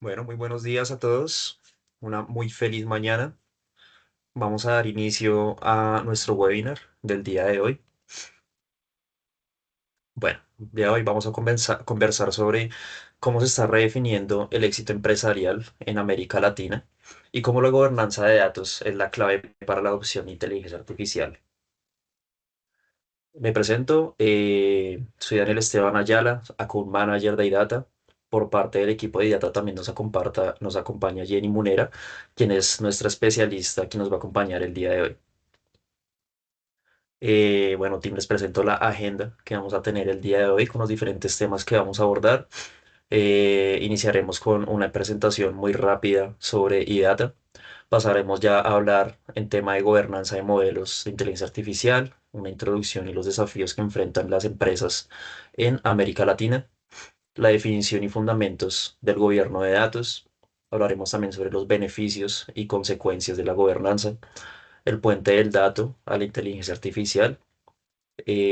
Bueno, muy buenos días a todos. Una muy feliz mañana. Vamos a dar inicio a nuestro webinar del día de hoy. Bueno, el día de hoy vamos a conversar sobre cómo se está redefiniendo el éxito empresarial en América Latina y cómo la gobernanza de datos es la clave para la adopción de inteligencia artificial. Me presento, soy Daniel Esteban Ayala, Account Manager de iData. Por parte del equipo de iData también nos acompaña Jenny Munera, quien es nuestra especialista que nos va a acompañar el día de hoy. Bueno, Tim, les presento la agenda que vamos a tener el día de hoy con los diferentes temas que vamos a abordar. Iniciaremos con una presentación muy rápida sobre iData. Pasaremos ya a hablar en tema de gobernanza de modelos de inteligencia artificial, una introducción y los desafíos que enfrentan las empresas en América Latina, la definición y fundamentos del gobierno de datos. Hablaremos también sobre los beneficios y consecuencias de la gobernanza, el puente del dato a la inteligencia artificial,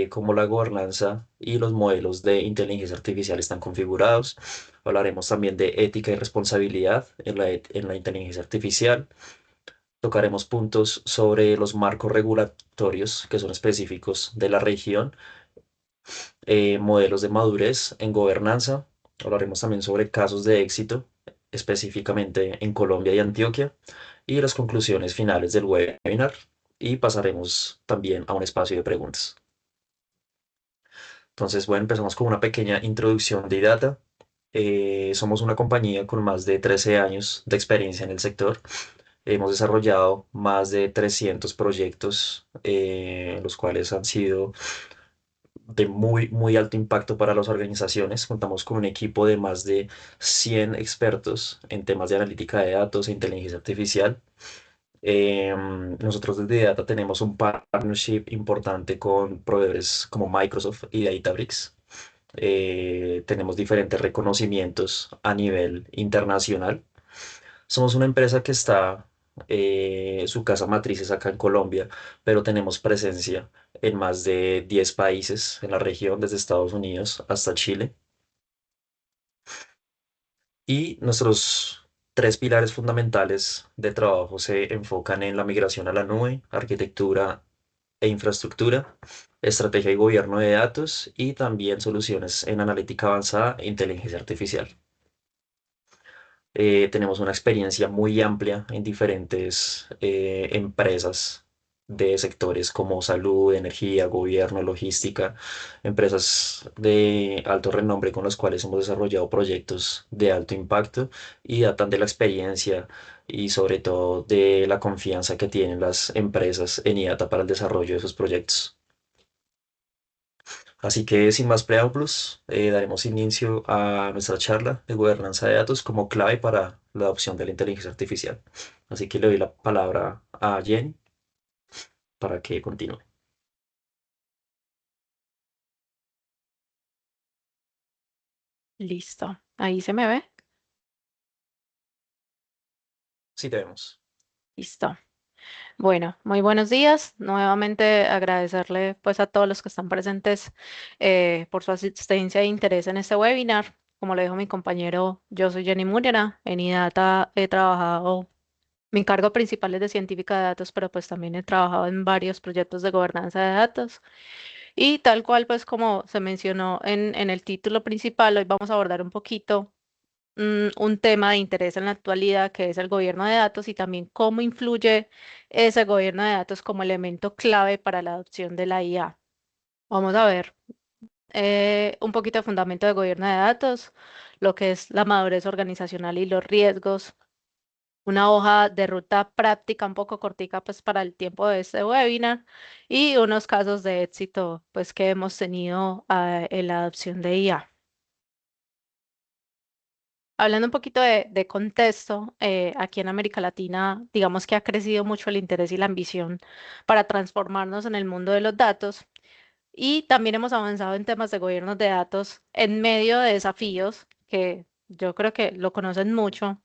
cómo la gobernanza y los modelos de inteligencia artificial están configurados. Hablaremos también de ética y responsabilidad en la inteligencia artificial. Tocaremos puntos sobre los marcos regulatorios que son específicos de la región, modelos de madurez en gobernanza. Hablaremos también sobre casos de éxito, específicamente en Colombia y Antioquia, y las conclusiones finales del webinar. Y pasaremos también a un espacio de preguntas. Entonces, bueno, empezamos con una pequeña introducción de Data. Somos una compañía con más de 13 años de experiencia en el sector. Hemos desarrollado más de 300 proyectos, los cuales han sido de muy, muy alto impacto para las organizaciones. Contamos con un equipo de más de 100 expertos en temas de analítica de datos e inteligencia artificial. Nosotros desde Data tenemos un partnership importante con proveedores como Microsoft y Databricks. Tenemos diferentes reconocimientos a nivel internacional. Somos una empresa que está, su casa matriz es acá en Colombia, pero tenemos presencia en más de 10 países en la región, desde Estados Unidos hasta Chile. Y nuestros tres pilares fundamentales de trabajo se enfocan en la migración a la nube, arquitectura e infraestructura, estrategia y gobierno de datos y también soluciones en analítica avanzada e inteligencia artificial. Tenemos una experiencia muy amplia en diferentes empresas de sectores como salud, energía, gobierno, logística, empresas de alto renombre con las cuales hemos desarrollado proyectos de alto impacto y datan de la experiencia y sobre todo de la confianza que tienen las empresas en IATA para el desarrollo de sus proyectos. Así que sin más preámbulos, daremos inicio a nuestra charla de gobernanza de datos como clave para la adopción de la inteligencia artificial. Así que le doy la palabra a Jenny para que continúe. Listo, ahí se me ve. Sí, te vemos. Listo. Bueno, muy buenos días. Nuevamente agradecerle pues a todos los que están presentes por su asistencia e interés en este webinar. Como le dijo mi compañero, yo soy Jenny Murera. En IDATA he trabajado, mi cargo principal es de científica de datos, pero pues también he trabajado en varios proyectos de gobernanza de datos. Y tal cual pues como se mencionó en el título principal, hoy vamos a abordar un poquito un tema de interés en la actualidad que es el gobierno de datos y también cómo influye ese gobierno de datos como elemento clave para la adopción de la IA. Vamos a ver un poquito de fundamento de gobierno de datos, lo que es la madurez organizacional y los riesgos, una hoja de ruta práctica un poco cortica pues para el tiempo de este webinar y unos casos de éxito pues que hemos tenido en la adopción de IA. Hablando un poquito de contexto, aquí en América Latina, digamos que ha crecido mucho el interés y la ambición para transformarnos en el mundo de los datos y también hemos avanzado en temas de gobiernos de datos en medio de desafíos que yo creo que lo conocen mucho.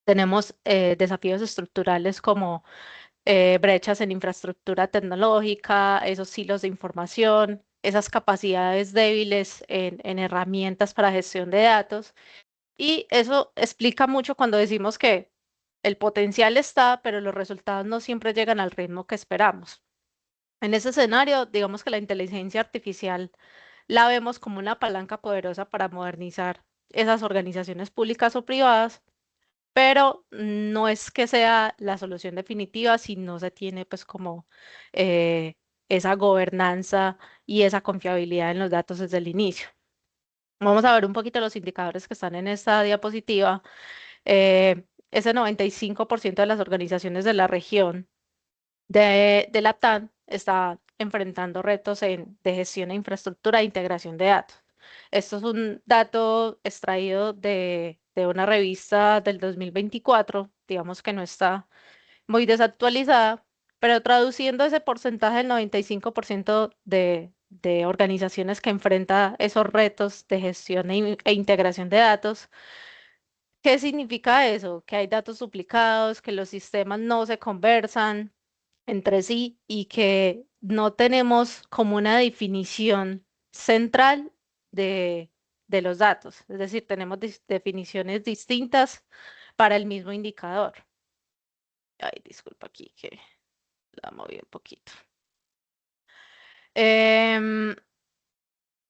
Tenemos desafíos estructurales como brechas en infraestructura tecnológica, esos silos de información, esas capacidades débiles en herramientas para gestión de datos Y eso explica mucho cuando decimos que el potencial está, pero los resultados no siempre llegan al ritmo que esperamos. En ese escenario, digamos que la inteligencia artificial la vemos como una palanca poderosa para modernizar esas organizaciones públicas o privadas, pero no es que sea la solución definitiva si no se tiene pues como eh, esa gobernanza y esa confiabilidad en los datos desde el inicio. Vamos a ver un poquito los indicadores que están en esta diapositiva. Ese 95% de las organizaciones de la región de Latam está enfrentando retos de gestión de infraestructura e integración de datos. Esto es un dato extraído de una revista del 2024, digamos que no está muy desactualizada, pero traduciendo ese porcentaje del 95% de organizaciones que enfrenta esos retos de gestión e integración de datos. ¿Qué significa eso? Que hay datos duplicados, que los sistemas no se conversan entre sí y que no tenemos como una definición central de, de los datos. Es decir, tenemos definiciones distintas para el mismo indicador. Ay, disculpa aquí que la moví un poquito. Em,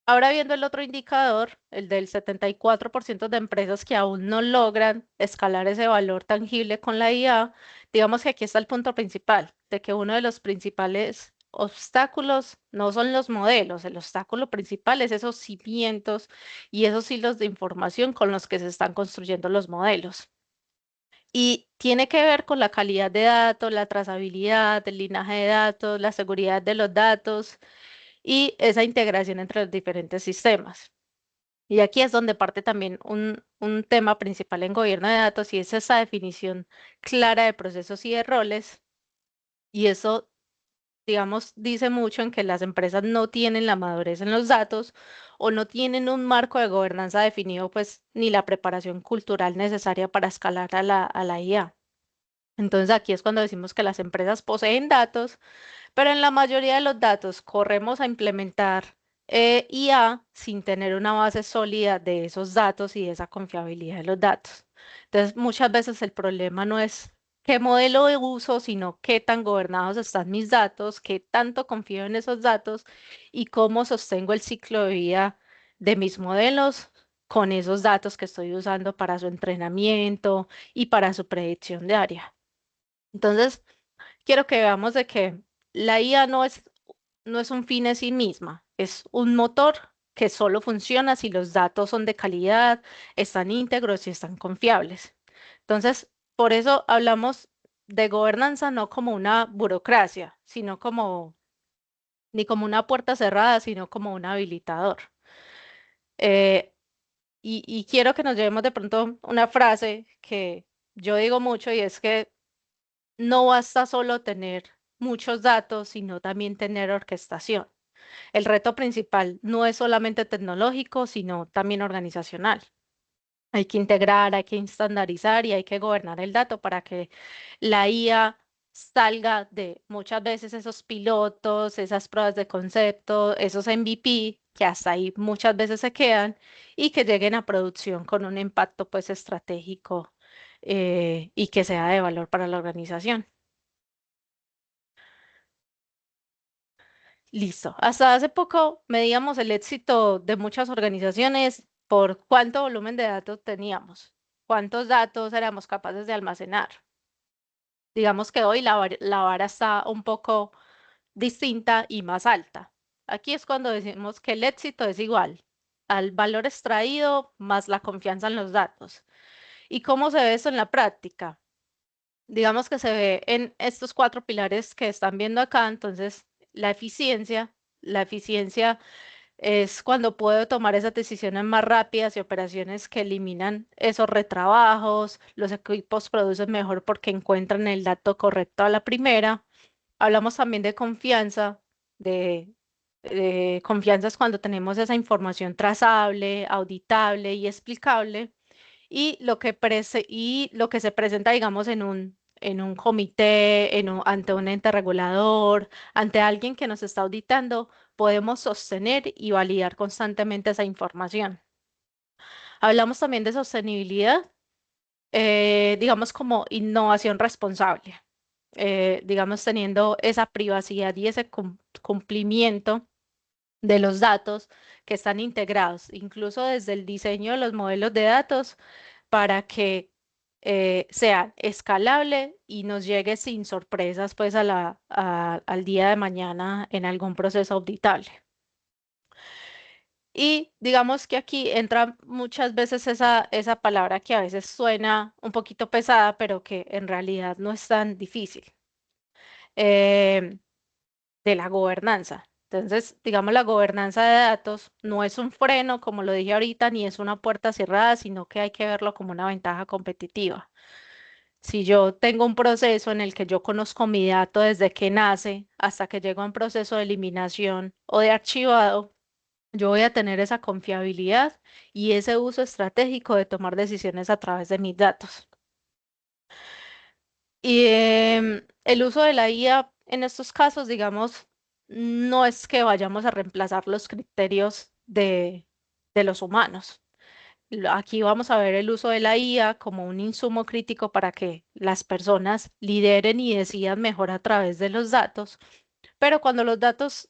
Ahora viendo el otro indicador, el del 74% de empresas que aún no logran escalar ese valor tangible con la IA, digamos que aquí está el punto principal, de que uno de los principales obstáculos no son los modelos, el obstáculo principal es esos cimientos y esos hilos de información con los que se están construyendo los modelos. Y tiene que ver con la calidad de datos, la trazabilidad, el linaje de datos, la seguridad de los datos y esa integración entre los diferentes sistemas. Y aquí es donde parte también un tema principal en gobierno de datos y es esa definición clara de procesos y de roles. Y eso, digamos, dice mucho en que las empresas no tienen la madurez en los datos o no tienen un marco de gobernanza definido, pues, ni la preparación cultural necesaria para escalar a la IA. Entonces aquí es cuando decimos que las empresas poseen datos, pero en la mayoría de los datos corremos a implementar IA sin tener una base sólida de esos datos y de esa confiabilidad de los datos. Entonces, muchas veces el problema no es qué modelo de uso, sino qué tan gobernados están mis datos, qué tanto confío en esos datos y cómo sostengo el ciclo de vida de mis modelos con esos datos que estoy usando para su entrenamiento y para su predicción de área. Entonces, quiero que veamos de que la IA no es un fin en sí misma, es un motor que solo funciona si los datos son de calidad, están íntegros y están confiables. Entonces, por eso hablamos de gobernanza no como una burocracia, sino como, ni como una puerta cerrada, sino como un habilitador. Eh, y quiero que nos llevemos de pronto una frase que yo digo mucho y es que no basta solo tener muchos datos, sino también tener orquestación. El reto principal no es solamente tecnológico, sino también organizacional. Hay que integrar, hay que estandarizar y hay que gobernar el dato para que la IA salga de muchas veces esos pilotos, esas pruebas de concepto, esos MVP que hasta ahí muchas veces se quedan y que lleguen a producción con un impacto pues estratégico y que sea de valor para la organización. Listo. Hasta hace poco medíamos el éxito de muchas organizaciones por cuánto volumen de datos teníamos, cuántos datos éramos capaces de almacenar. Digamos que hoy la vara está un poco distinta y más alta. Aquí es cuando decimos que el éxito es igual al valor extraído más la confianza en los datos. ¿Y cómo se ve eso en la práctica? Digamos que se ve en estos cuatro pilares que están viendo acá. Entonces, la eficiencia es cuando puedo tomar esas decisiones más rápidas y operaciones que eliminan esos retrabajos, los equipos producen mejor porque encuentran el dato correcto a la primera. Hablamos también de confianza, de confianza es cuando tenemos esa información trazable, auditable y explicable y lo que se presenta, digamos, en un comité, ante un ente regulador, ante alguien que nos está auditando, podemos sostener y validar constantemente esa información. Hablamos también de sostenibilidad, digamos como innovación responsable, digamos teniendo esa privacidad y ese cumplimiento de los datos que están integrados, incluso desde el diseño de los modelos de datos para que sean escalable y nos llegue sin sorpresas pues al día de mañana en algún proceso auditable. Y digamos que aquí entra muchas veces esa palabra que a veces suena un poquito pesada, pero que en realidad no es tan difícil, eh, de la gobernanza. Entonces, digamos, la gobernanza de datos no es un freno, como lo dije ahorita, ni es una puerta cerrada, sino que hay que verlo como una ventaja competitiva. Si yo tengo un proceso en el que yo conozco mi dato desde que nace hasta que llega a un proceso de eliminación o de archivado, yo voy a tener esa confiabilidad y ese uso estratégico de tomar decisiones a través de mis datos. Y el uso de la IA en estos casos, digamos, no es que vayamos a reemplazar los criterios de los humanos. Aquí vamos a ver el uso de la IA como un insumo crítico para que las personas lideren y decidan mejor a través de los datos, pero cuando los datos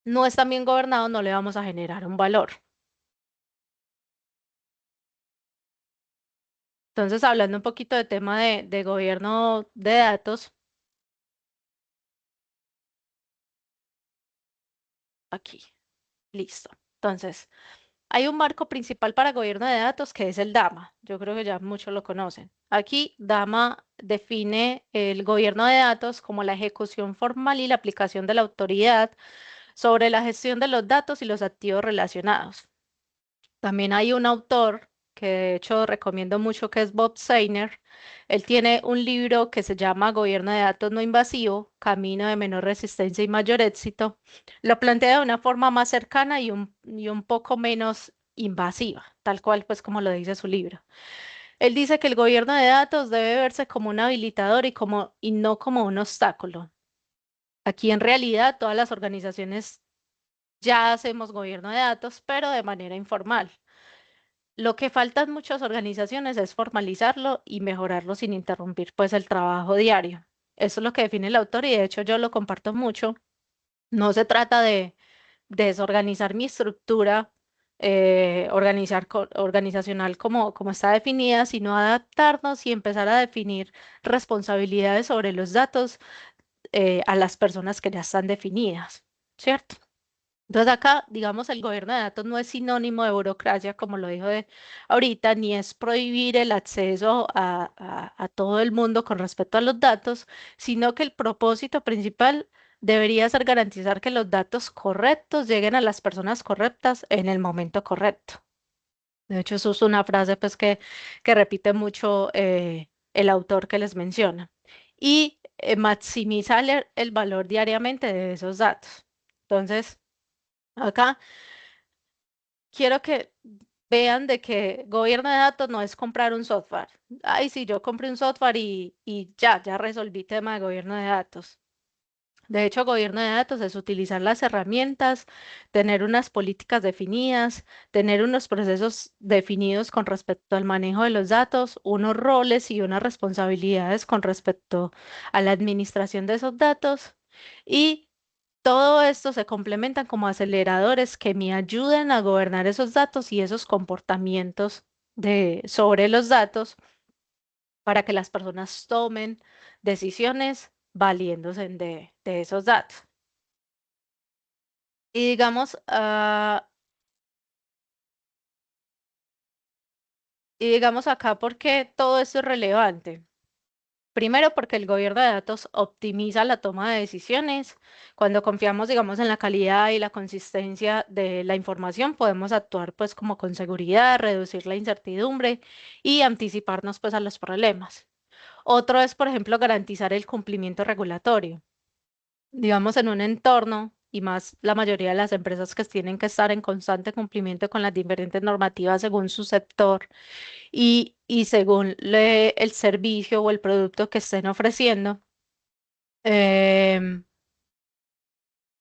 no están bien gobernados, no le vamos a generar un valor. Entonces, hablando un poquito de tema de gobierno de datos, aquí, listo. Entonces, hay un marco principal para gobierno de datos que es el DAMA. Yo creo que ya muchos lo conocen. Aquí, DAMA define el gobierno de datos como la ejecución formal y la aplicación de la autoridad sobre la gestión de los datos y los activos relacionados. También hay un autor que de hecho recomiendo mucho que es Bob Seiner. Él tiene un libro que se llama Gobierno de Datos No Invasivo, Camino de Menor Resistencia y Mayor Éxito. Lo plantea de una forma más cercana y un poco menos invasiva, tal cual pues como lo dice su libro. Él dice que el gobierno de datos debe verse como un habilitador y no como un obstáculo. Aquí en realidad todas las organizaciones ya hacemos gobierno de datos, pero de manera informal. Lo que falta en muchas organizaciones es formalizarlo y mejorarlo sin interrumpir pues el trabajo diario. Eso es lo que define el autor y de hecho yo lo comparto mucho. No se trata de desorganizar mi estructura organizacional como está definida, sino adaptarnos y empezar a definir responsabilidades sobre los datos a las personas que ya están definidas, ¿cierto? Entonces acá, digamos, el gobierno de datos no es sinónimo de burocracia, como lo dijo ahorita, ni es prohibir el acceso a todo el mundo con respecto a los datos, sino que el propósito principal debería ser garantizar que los datos correctos lleguen a las personas correctas en el momento correcto. De hecho, eso es una frase pues, que repite mucho el autor que les menciona. Y maximizar el valor diariamente de esos datos. Entonces, acá quiero que vean de que gobierno de datos no es comprar un software. Ay, sí, yo compré un software y ya resolví tema de gobierno de datos. De hecho, gobierno de datos es utilizar las herramientas, tener unas políticas definidas, tener unos procesos definidos con respecto al manejo de los datos, unos roles y unas responsabilidades con respecto a la administración de esos datos. Y todo esto se complementa como aceleradores que me ayuden a gobernar esos datos y esos comportamientos sobre los datos para que las personas tomen decisiones valiéndose de esos datos. Y digamos acá, ¿por qué todo esto es relevante? Primero, porque el gobierno de datos optimiza la toma de decisiones. Cuando confiamos, digamos, en la calidad y la consistencia de la información, podemos actuar pues como con seguridad, reducir la incertidumbre y anticiparnos pues a los problemas. Otro es, por ejemplo, garantizar el cumplimiento regulatorio. Digamos, en un entorno y más la mayoría de las empresas que tienen que estar en constante cumplimiento con las diferentes normativas según su sector y según el servicio o el producto que estén ofreciendo. em,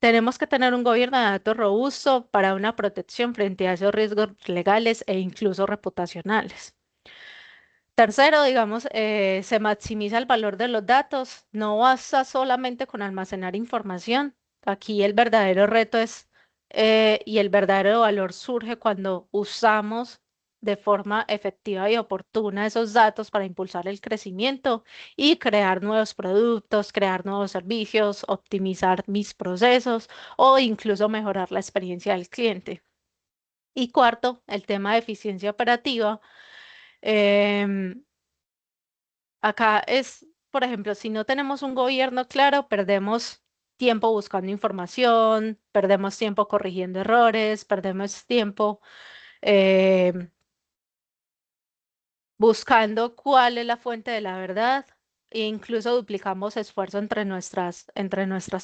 Tenemos que tener un gobierno de datos robusto para una protección frente a esos riesgos legales e incluso reputacionales. Tercero, digamos, se maximiza el valor de los datos. No basta solamente con almacenar información. Aquí el verdadero reto es, y el verdadero valor surge cuando usamos de forma efectiva y oportuna esos datos para impulsar el crecimiento y crear nuevos productos, crear nuevos servicios, optimizar mis procesos o incluso mejorar la experiencia del cliente. Y cuarto, el tema de eficiencia operativa. Em, Acá es, por ejemplo, si no tenemos un gobierno claro, perdemos tiempo buscando información, perdemos tiempo corrigiendo errores, perdemos tiempo eh, buscando cuál es la fuente de la verdad e incluso duplicamos esfuerzo entre nuestras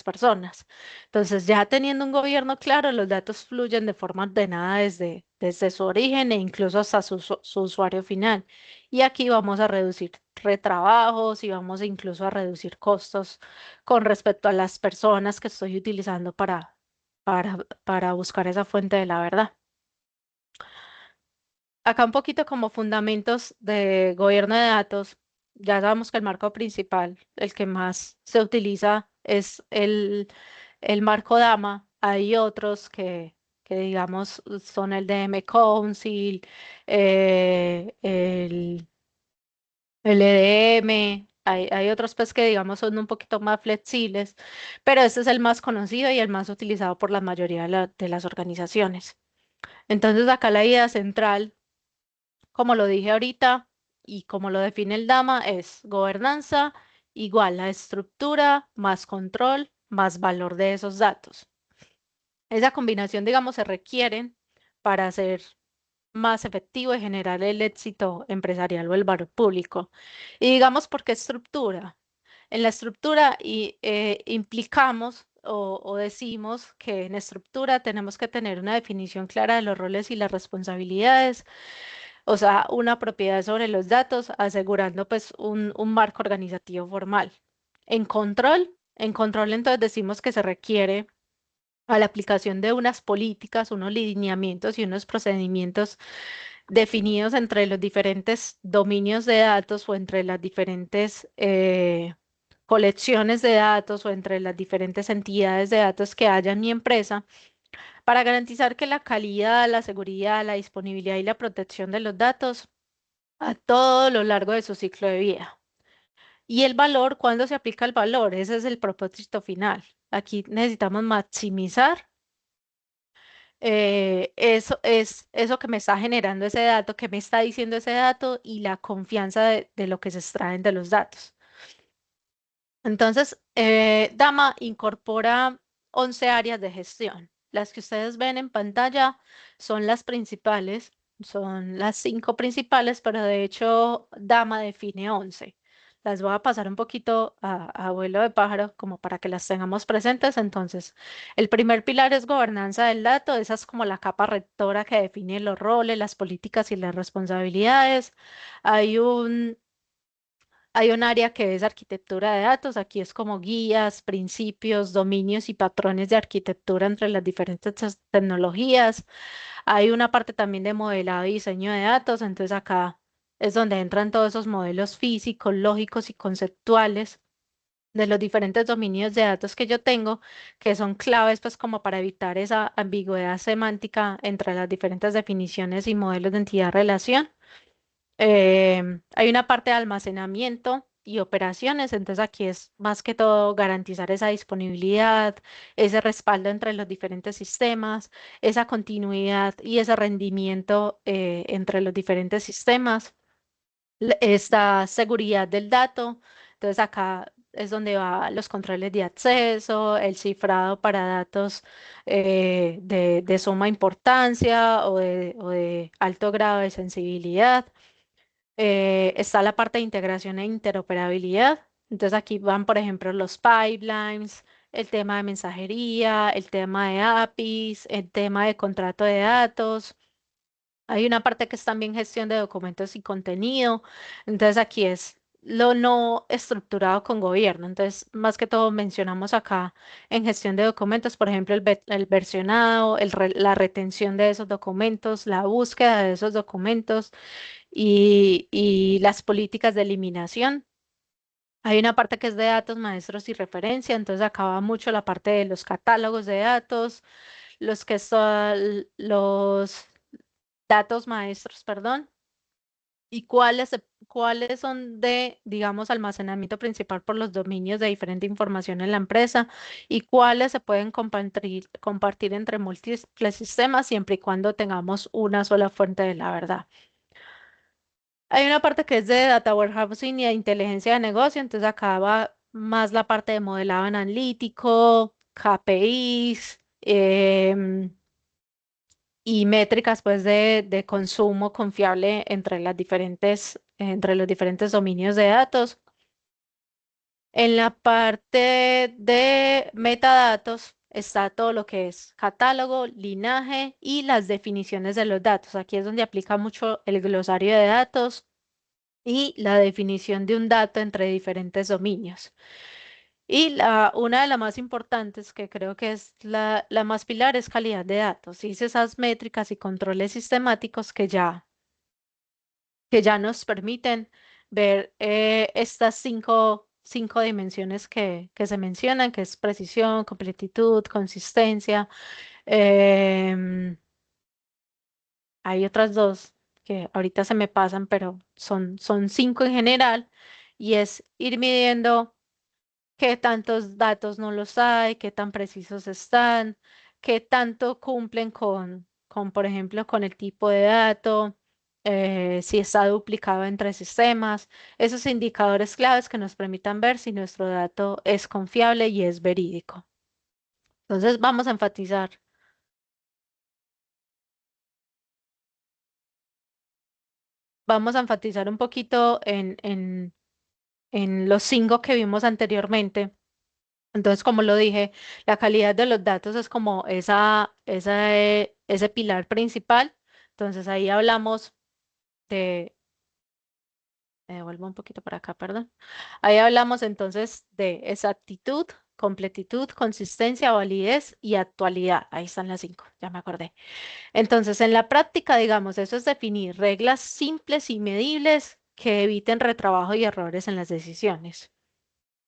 personas. Entonces, ya teniendo un gobierno claro, los datos fluyen de forma ordenada desde su origen e incluso hasta su usuario final. Y aquí vamos a reducir retrabajos y vamos incluso a reducir costos con respecto a las personas que estoy utilizando para buscar esa fuente de la verdad. Acá un poquito como fundamentos de gobierno de datos, ya sabemos que el marco principal, el que más se utiliza es el marco DAMA. Hay otros que digamos son el DM Council, el EDM. Hay otros pues que digamos son un poquito más flexibles, pero este es el más conocido y el más utilizado por la mayoría de las organizaciones. Entonces acá la idea central, como lo dije ahorita y como lo define el DAMA, es gobernanza igual a estructura más control más valor de esos datos. Esa combinación, digamos, se requiere para ser más efectivo y generar el éxito empresarial o el valor público. Y digamos, ¿por qué estructura? En la estructura implicamos o decimos que en estructura tenemos que tener una definición clara de los roles y las responsabilidades, o sea, una propiedad sobre los datos, asegurando pues un marco organizativo formal. En control entonces decimos que se requiere a la aplicación de unas políticas, unos lineamientos y unos procedimientos definidos entre los diferentes dominios de datos o entre las diferentes colecciones de datos o entre las diferentes entidades de datos que haya en mi empresa para garantizar que la calidad, la seguridad, la disponibilidad y la protección de los datos a todo lo largo de su ciclo de vida. Y el valor, ¿cuándo se aplica el valor? Ese es el propósito final. Aquí necesitamos maximizar eso es eso que me está generando ese dato, que me está diciendo ese dato y la confianza de lo que se extraen de los datos. Entonces, Dama incorpora 11 áreas de gestión. Las que ustedes ven en pantalla son las principales, son las 5 principales, pero de hecho Dama define 11. Las voy a pasar un poquito a vuelo de pájaro como para que las tengamos presentes. Entonces, el primer pilar es gobernanza del dato. Esa es como la capa rectora que define los roles, las políticas y las responsabilidades. Hay un hay un área que es arquitectura de datos. Aquí es como guías, principios, dominios y patrones de arquitectura entre las diferentes tecnologías. Hay una parte también de modelado y diseño de datos. Entonces acá es donde entran todos esos modelos físicos, lógicos y conceptuales de los diferentes dominios de datos que yo tengo, que son claves pues como para evitar esa ambigüedad semántica entre las diferentes definiciones y modelos de entidad-relación. Hay una parte de almacenamiento y operaciones, entonces aquí es más que todo garantizar esa disponibilidad, ese respaldo entre los diferentes sistemas, esa continuidad y ese rendimiento entre los diferentes sistemas, esta seguridad del dato. Entonces acá es donde va los controles de acceso, el cifrado para datos de suma importancia o de alto grado de sensibilidad. Está la parte de integración e interoperabilidad. Entonces aquí van, por ejemplo, los pipelines, el tema de mensajería, el tema de APIs, el tema de contrato de datos. Hay una parte que es también gestión de documentos y contenido. Entonces aquí es lo no estructurado con gobierno. Entonces, más que todo mencionamos acá en gestión de documentos, por ejemplo, el versionado, la retención de esos documentos, la búsqueda de esos documentos y las políticas de eliminación. Hay una parte que es de datos, maestros y referencia, entonces acaba mucho la parte de los catálogos de datos, los que son los datos maestros, perdón, y cuáles son de, digamos, almacenamiento principal por los dominios de diferente información en la empresa y cuáles se pueden compartir entre múltiples sistemas siempre y cuando tengamos una sola fuente de la verdad. Hay una parte que es de Data Warehousing y de inteligencia de negocio, entonces acá va más la parte de modelado analítico, KPIs, y métricas pues de consumo confiable entre los diferentes dominios de datos. En la parte de metadatos está todo lo que es catálogo, linaje y las definiciones de los datos. Aquí es donde aplica mucho el glosario de datos y la definición de un dato entre diferentes dominios. Y una de las más importantes, que creo que es la más pilar, es calidad de datos. Y es esas métricas y controles sistemáticos que ya nos permiten ver estas cinco dimensiones que se mencionan, que es precisión, completitud, consistencia. em, Hay otras dos que ahorita se me pasan, pero son cinco en general, y es ir midiendo qué tantos datos no los hay, qué tan precisos están, qué tanto cumplen con, por ejemplo, con el tipo de dato, si está duplicado entre sistemas, esos indicadores claves que nos permitan ver si nuestro dato es confiable y es verídico. Entonces, vamos a enfatizar un poquito en los cinco que vimos anteriormente. Entonces, como lo dije, la calidad de los datos es como ese pilar principal. Entonces, ahí hablamos de, me devuelvo un poquito para acá, perdón. Ahí hablamos entonces de exactitud, completitud, consistencia, validez y actualidad. Ahí están las cinco, ya me acordé. Entonces, en la práctica, digamos, eso es definir reglas simples y medibles que eviten retrabajo y errores en las decisiones.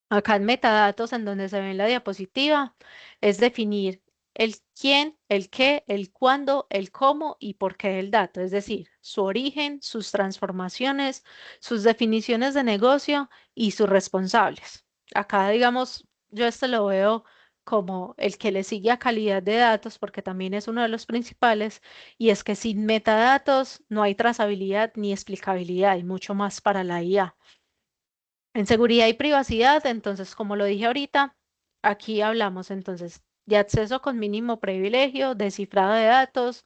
Acá en metadatos, en donde se ve en la diapositiva, es definir el quién, el qué, el cuándo, el cómo y por qué del dato, es decir, su origen, sus transformaciones, sus definiciones de negocio y sus responsables. Acá, digamos, yo esto lo veo como el que le sigue a calidad de datos, porque también es uno de los principales, y es que sin metadatos no hay trazabilidad ni explicabilidad y mucho más para la IA. En seguridad y privacidad, entonces, como lo dije ahorita, aquí hablamos entonces de acceso con mínimo privilegio, de cifrado de datos,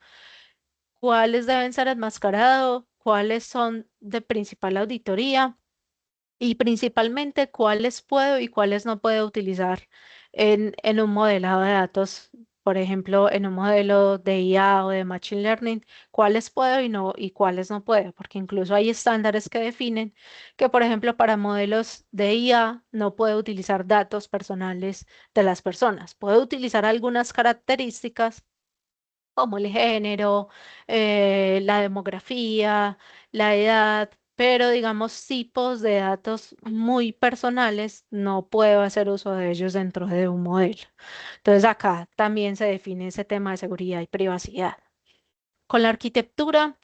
cuáles deben ser enmascarados, cuáles son de principal auditoría y principalmente cuáles puedo y cuáles no puedo utilizar en un modelado de datos, por ejemplo, en un modelo de IA o de Machine Learning, cuáles puedo y cuáles no puedo, porque incluso hay estándares que definen que, por ejemplo, para modelos de IA no puedo utilizar datos personales de las personas. Puedo utilizar algunas características como el género, la demografía, la edad, pero digamos tipos de datos muy personales, no puedo hacer uso de ellos dentro de un modelo. Entonces acá también se define ese tema de seguridad y privacidad. Con la arquitectura,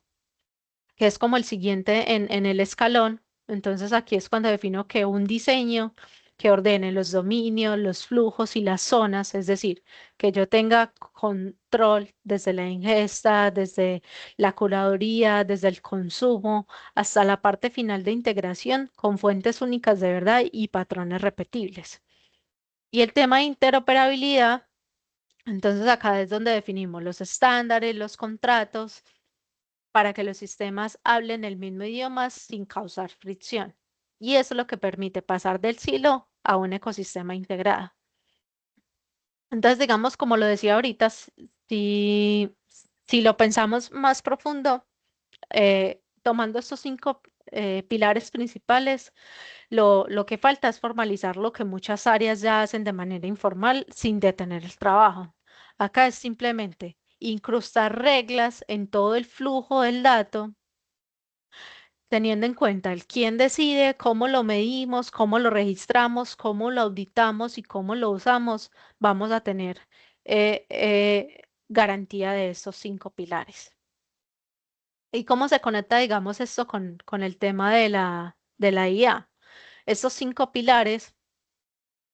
que es como el siguiente en el escalón. Entonces aquí es cuando defino que un diseño que ordene los dominios, los flujos y las zonas, es decir, que yo tenga control desde la ingesta, desde la curaduría, desde el consumo, hasta la parte final de integración con fuentes únicas de verdad y patrones repetibles. Y el tema de interoperabilidad, entonces acá es donde definimos los estándares, los contratos para que los sistemas hablen el mismo idioma sin causar fricción. Y eso es lo que permite pasar del silo a un ecosistema integrado. Entonces, digamos, como lo decía ahorita, si, si lo pensamos más profundo, tomando estos cinco pilares principales, lo que falta es formalizar lo que muchas áreas ya hacen de manera informal sin detener el trabajo. Acá es simplemente incrustar reglas en todo el flujo del dato, teniendo en cuenta el quién decide, cómo lo medimos, cómo lo registramos, cómo lo auditamos y cómo lo usamos, vamos a tener garantía de estos 5 pilares. ¿Y cómo se conecta, digamos, esto con el tema de la IA? Estos 5 pilares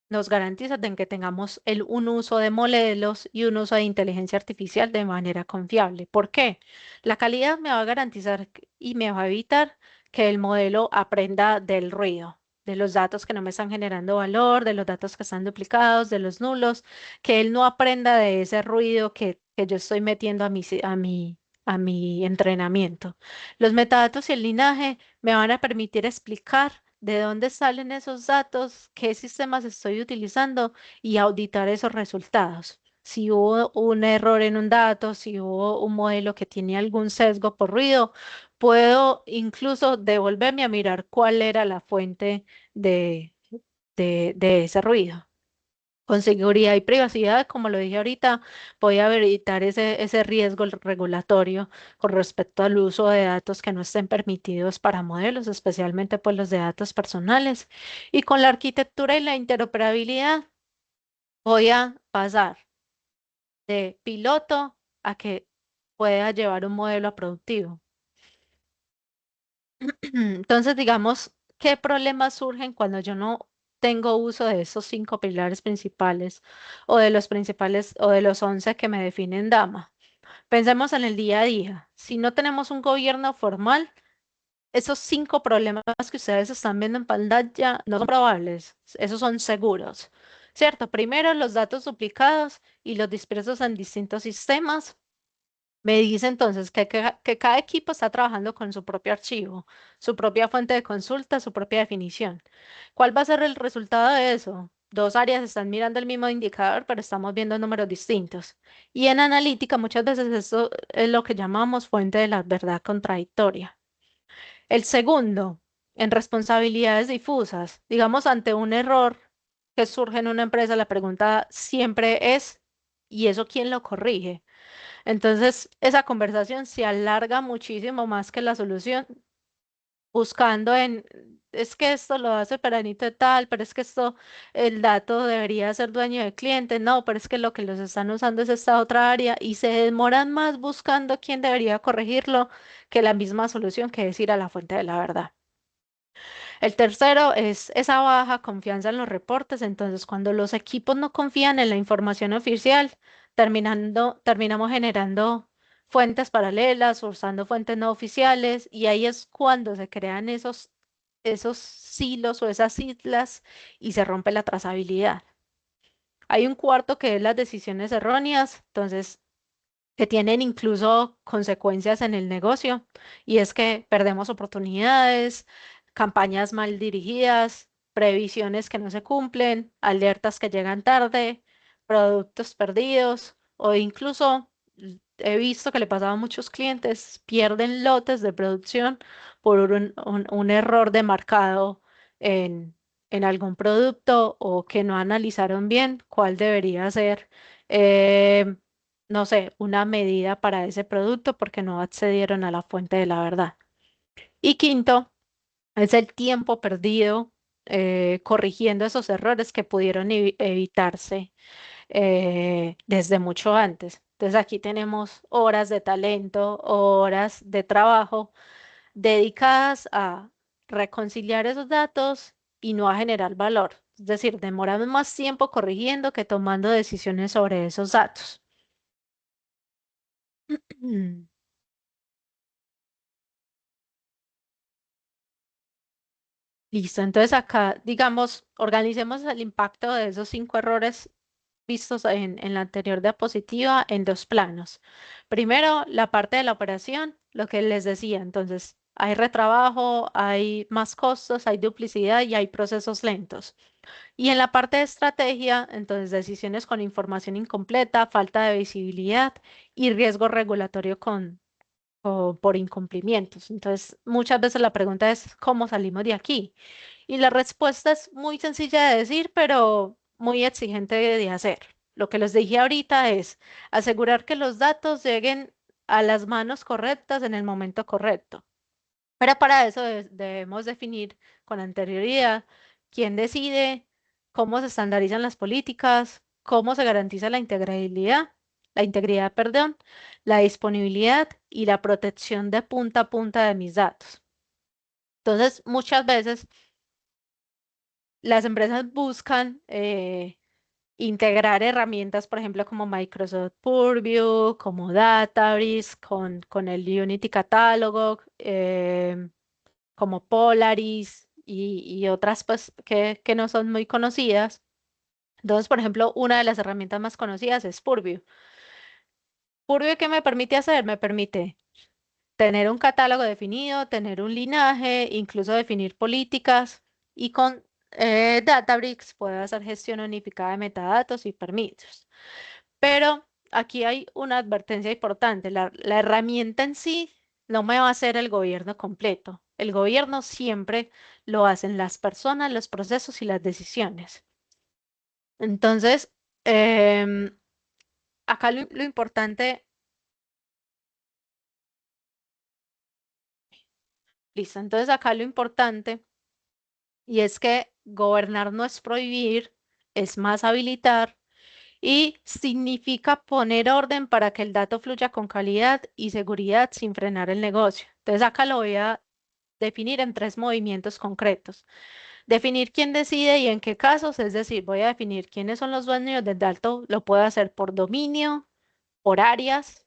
nos garantizan de que tengamos un uso de modelos y un uso de inteligencia artificial de manera confiable. ¿Por qué? La calidad me va a garantizar y me va a evitar que el modelo aprenda del ruido, de los datos que no me están generando valor, de los datos que están duplicados, de los nulos, que él no aprenda de ese ruido que yo estoy metiendo a mi entrenamiento. Los metadatos y el linaje me van a permitir explicar de dónde salen esos datos, qué sistemas estoy utilizando y auditar esos resultados. Si hubo un error en un dato, si hubo un modelo que tiene algún sesgo por ruido, puedo incluso devolverme a mirar cuál era la fuente de, de ese ruido. Con seguridad y privacidad, como lo dije ahorita, voy a evitar ese riesgo regulatorio con respecto al uso de datos que no estén permitidos para modelos, especialmente pues los de datos personales. Y con la arquitectura y la interoperabilidad, voy a pasar de piloto a que pueda llevar un modelo a productivo. Entonces, digamos, ¿qué problemas surgen cuando yo no tengo uso de esos 5 pilares principales o de los principales o de los 11 que me definen Dama? Pensemos en el día a día. Si no tenemos un gobierno formal, esos 5 problemas que ustedes están viendo en pantalla no son probables, esos son seguros. ¿Cierto? Primero, los datos duplicados y los dispersos en distintos sistemas. Me dice entonces que cada equipo está trabajando con su propio archivo, su propia fuente de consulta, su propia definición. ¿Cuál va a ser el resultado de eso? Dos áreas están mirando el mismo indicador, pero estamos viendo números distintos. Y en analítica muchas veces eso es lo que llamamos fuente de la verdad contradictoria. El segundo, en responsabilidades difusas, digamos ante un error que surge en una empresa, la pregunta siempre es, ¿y eso quién lo corrige? Entonces, esa conversación se alarga muchísimo más que la solución, buscando es que esto lo hace peranito de tal, pero es que esto, el dato debería ser dueño del cliente, no, pero es que lo que los están usando es esta otra área y se demoran más buscando quién debería corregirlo que la misma solución que es ir a la fuente de la verdad. El tercero es esa baja confianza en los reportes. Entonces, cuando los equipos no confían en la información oficial, terminamos generando fuentes paralelas, usando fuentes no oficiales, y ahí es cuando se crean esos silos o esas islas y se rompe la trazabilidad. Hay un cuarto que es las decisiones erróneas. Entonces, que tienen incluso consecuencias en el negocio, y es que perdemos oportunidades, campañas mal dirigidas, previsiones que no se cumplen, alertas que llegan tarde, productos perdidos o incluso he visto que le pasaba a muchos clientes, pierden lotes de producción por un error de marcado en, en algún producto o que no analizaron bien cuál debería ser. eh, no sé, una medida para ese producto porque no accedieron a la fuente de la verdad. Y quinto, es el tiempo perdido corrigiendo esos errores que pudieron evitarse desde mucho antes. Entonces aquí tenemos horas de talento, horas de trabajo dedicadas a reconciliar esos datos y no a generar valor. Es decir, demoramos más tiempo corrigiendo que tomando decisiones sobre esos datos. Listo, entonces acá, digamos, organicemos el impacto de esos 5 errores vistos en la anterior diapositiva en 2 planos. Primero, la parte de la operación, lo que les decía, entonces, hay retrabajo, hay más costos, hay duplicidad y hay procesos lentos. Y en la parte de estrategia, entonces, decisiones con información incompleta, falta de visibilidad y riesgo regulatorio o por incumplimientos. Entonces, muchas veces la pregunta es, ¿cómo salimos de aquí? Y la respuesta es muy sencilla de decir, pero muy exigente de hacer. Lo que les dije ahorita es asegurar que los datos lleguen a las manos correctas en el momento correcto. Pero para eso debemos definir con anterioridad quién decide, cómo se estandarizan las políticas, cómo se garantiza la integridad, perdón, la disponibilidad y la protección de punta a punta de mis datos. Entonces, muchas veces las empresas buscan integrar herramientas, por ejemplo, como Microsoft Purview, como Databricks, con el Unity Catálogo, como Polaris y otras pues que no son muy conocidas. Entonces, por ejemplo, una de las herramientas más conocidas es Purview. Purview, ¿qué me permite hacer? Me permite tener un catálogo definido, tener un linaje, incluso definir políticas y con Databricks puedo hacer gestión unificada de metadatos y permisos. Pero aquí hay una advertencia importante. La herramienta en sí no me va a hacer el gobierno completo. El gobierno siempre lo hacen las personas, los procesos y las decisiones. Entonces, em, acá lo importante, listo, entonces acá lo importante y es que gobernar no es prohibir, es más habilitar y significa poner orden para que el dato fluya con calidad y seguridad sin frenar el negocio. Entonces acá lo voy a definir en tres movimientos concretos. Definir quién decide y en qué casos, es decir, voy a definir quiénes son los dueños del dato, lo puedo hacer por dominio, por áreas,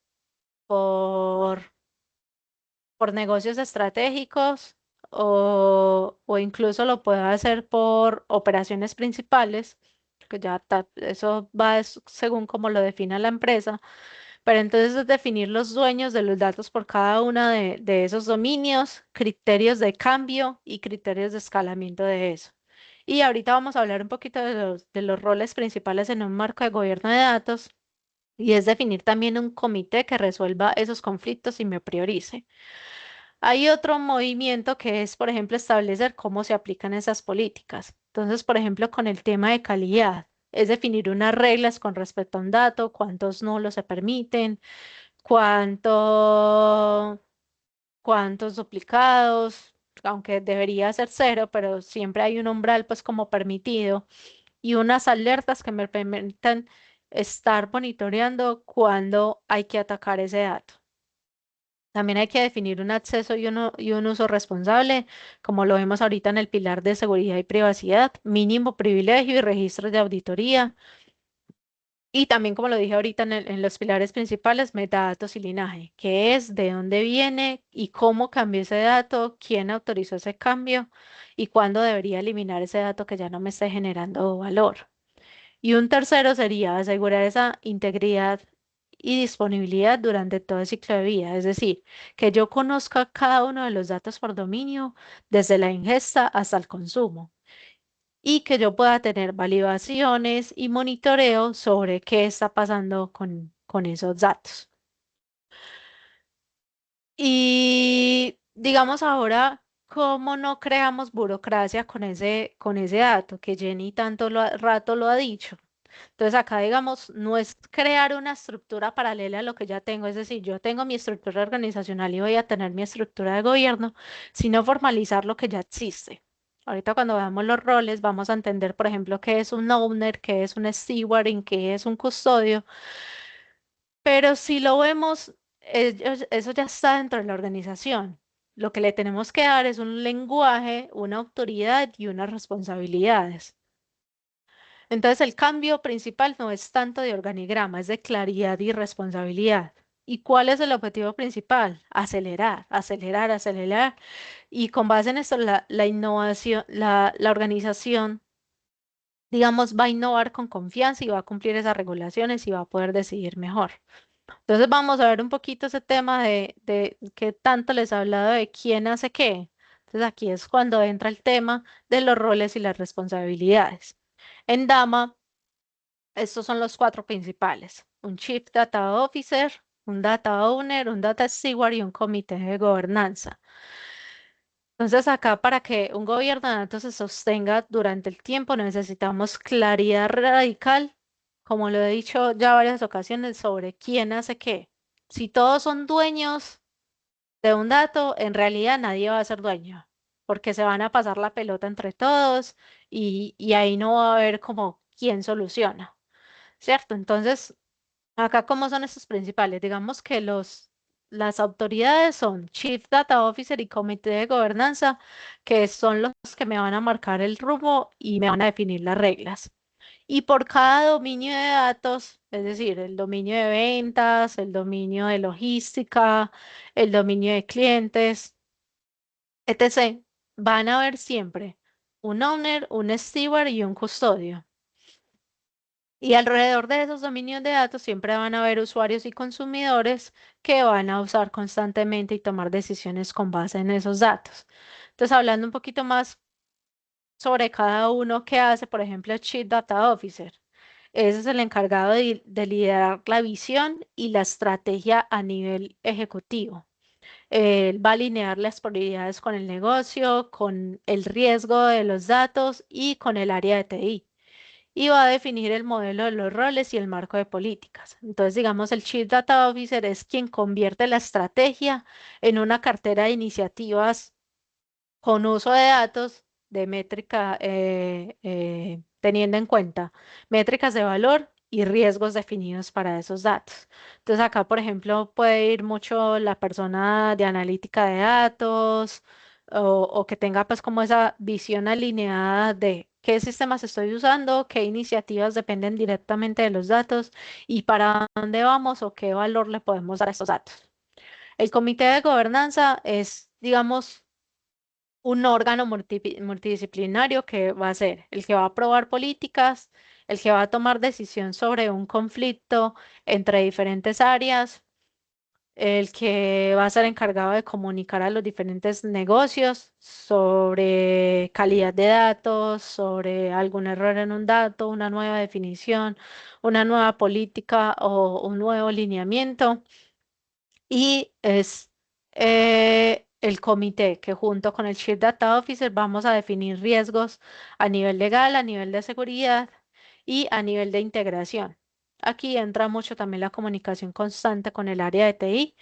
por, por negocios estratégicos o incluso lo puedo hacer por operaciones principales, que ya eso va según como lo defina la empresa. Pero entonces es definir los dueños de los datos por cada uno de esos dominios, criterios de cambio y criterios de escalamiento de eso. Y ahorita vamos a hablar un poquito de los roles principales en un marco de gobierno de datos y es definir también un comité que resuelva esos conflictos y me priorice. Hay otro movimiento que es, por ejemplo, establecer cómo se aplican esas políticas. Entonces, por ejemplo, con el tema de calidad, es definir unas reglas con respecto a un dato, cuántos no se permiten, cuánto, cuántos duplicados, aunque debería ser cero, pero siempre hay un umbral pues como permitido y unas alertas que me permitan estar monitoreando cuando hay que atacar ese dato. También hay que definir un acceso y un uso responsable, como lo vemos ahorita en el pilar de seguridad y privacidad, mínimo privilegio y registros de auditoría. Y también, como lo dije ahorita en los pilares principales, metadatos y linaje, qué es, de dónde viene y cómo cambió ese dato, quién autorizó ese cambio y cuándo debería eliminar ese dato que ya no me esté generando valor. Y un tercero sería asegurar esa integridad y disponibilidad durante todo el ciclo de vida, es decir, que yo conozca cada uno de los datos por dominio, desde la ingesta hasta el consumo, y que yo pueda tener validaciones y monitoreo sobre qué está pasando con esos datos. Y digamos ahora, ¿cómo no creamos burocracia con ese dato que Jenny tanto rato lo ha dicho? Entonces acá, digamos, no es crear una estructura paralela a lo que ya tengo, es decir, yo tengo mi estructura organizacional y voy a tener mi estructura de gobierno, sino formalizar lo que ya existe. Ahorita cuando veamos los roles vamos a entender, por ejemplo, qué es un owner, qué es un steward, en qué es un custodio, pero si lo vemos, eso ya está dentro de la organización. Lo que le tenemos que dar es un lenguaje, una autoridad y unas responsabilidades. Entonces, el cambio principal no es tanto de organigrama, es de claridad y responsabilidad. ¿Y cuál es el objetivo principal? Acelerar, acelerar, acelerar. Y con base en esto, la innovación, la organización, digamos, va a innovar con confianza y va a cumplir esas regulaciones y va a poder decidir mejor. Entonces, vamos a ver un poquito ese tema de qué tanto les he hablado de quién hace qué. Entonces, aquí es cuando entra el tema de los roles y las responsabilidades. En Dama, estos son los cuatro principales. Un Chief Data Officer, un data owner, un data steward y un comité de gobernanza. Entonces, acá para que un gobierno de datos se sostenga durante el tiempo necesitamos claridad radical, como lo he dicho ya varias ocasiones, sobre quién hace qué. Si todos son dueños de un dato, en realidad nadie va a ser dueño, porque se van a pasar la pelota entre todos y ahí no va a haber como quién soluciona, ¿cierto? Entonces, acá, ¿cómo son estos principales? Digamos que las autoridades son Chief Data Officer y Comité de Gobernanza, que son los que me van a marcar el rumbo y me van a definir las reglas. Y por cada dominio de datos, es decir, el dominio de ventas, el dominio de logística, el dominio de clientes, etc., van a haber siempre un owner, un steward y un custodio. Y alrededor de esos dominios de datos siempre van a haber usuarios y consumidores que van a usar constantemente y tomar decisiones con base en esos datos. Entonces, hablando un poquito más sobre cada uno que hace, por ejemplo, el Chief Data Officer. Ese es el encargado de liderar la visión y la estrategia a nivel ejecutivo. Él va a alinear las prioridades con el negocio, con el riesgo de los datos y con el área de TI y va a definir el modelo de los roles y el marco de políticas. Entonces, digamos, el Chief Data Officer es quien convierte la estrategia en una cartera de iniciativas con uso de datos de métrica, teniendo en cuenta métricas de valor y riesgos definidos para esos datos. Entonces, acá, por ejemplo, puede ir mucho la persona de analítica de datos o que tenga pues como esa visión alineada de qué sistemas estoy usando, qué iniciativas dependen directamente de los datos y para dónde vamos o qué valor le podemos dar a estos datos. El comité de gobernanza es, digamos, un órgano multidisciplinario que va a ser el que va a aprobar políticas, el que va a tomar decisión sobre un conflicto entre diferentes áreas, el que va a ser encargado de comunicar a los diferentes negocios sobre calidad de datos, sobre algún error en un dato, una nueva definición, una nueva política o un nuevo lineamiento y es el comité que junto con el Chief Data Officer vamos a definir riesgos a nivel legal, a nivel de seguridad y a nivel de integración. Aquí entra mucho también la comunicación constante con el área de TI.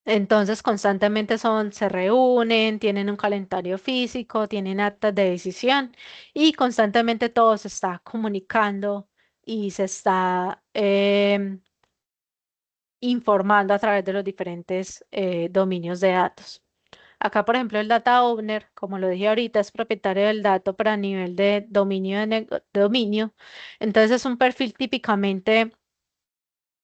Entonces, constantemente se reúnen, tienen un calendario físico, tienen actas de decisión y constantemente todo se está comunicando y se está informando a través de los diferentes dominios de datos. Acá, por ejemplo, el Data Owner, como lo dije ahorita, es propietario del dato para nivel de dominio de dominio. Entonces, es un perfil típicamente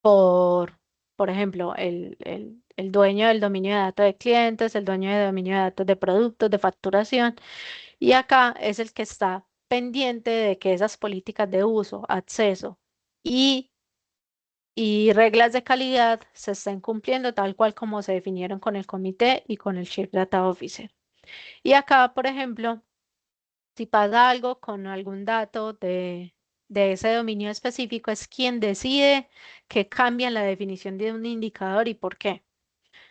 por, por ejemplo, el dueño del dominio de datos de clientes, el dueño de dominio de datos de productos, de facturación. Y acá es el que está pendiente de que esas políticas de uso, acceso y reglas de calidad se estén cumpliendo tal cual como se definieron con el comité y con el Chief Data Officer. Y acá, por ejemplo, si pasa algo con algún dato de ese dominio específico, es quien decide que cambian la definición de un indicador y por qué.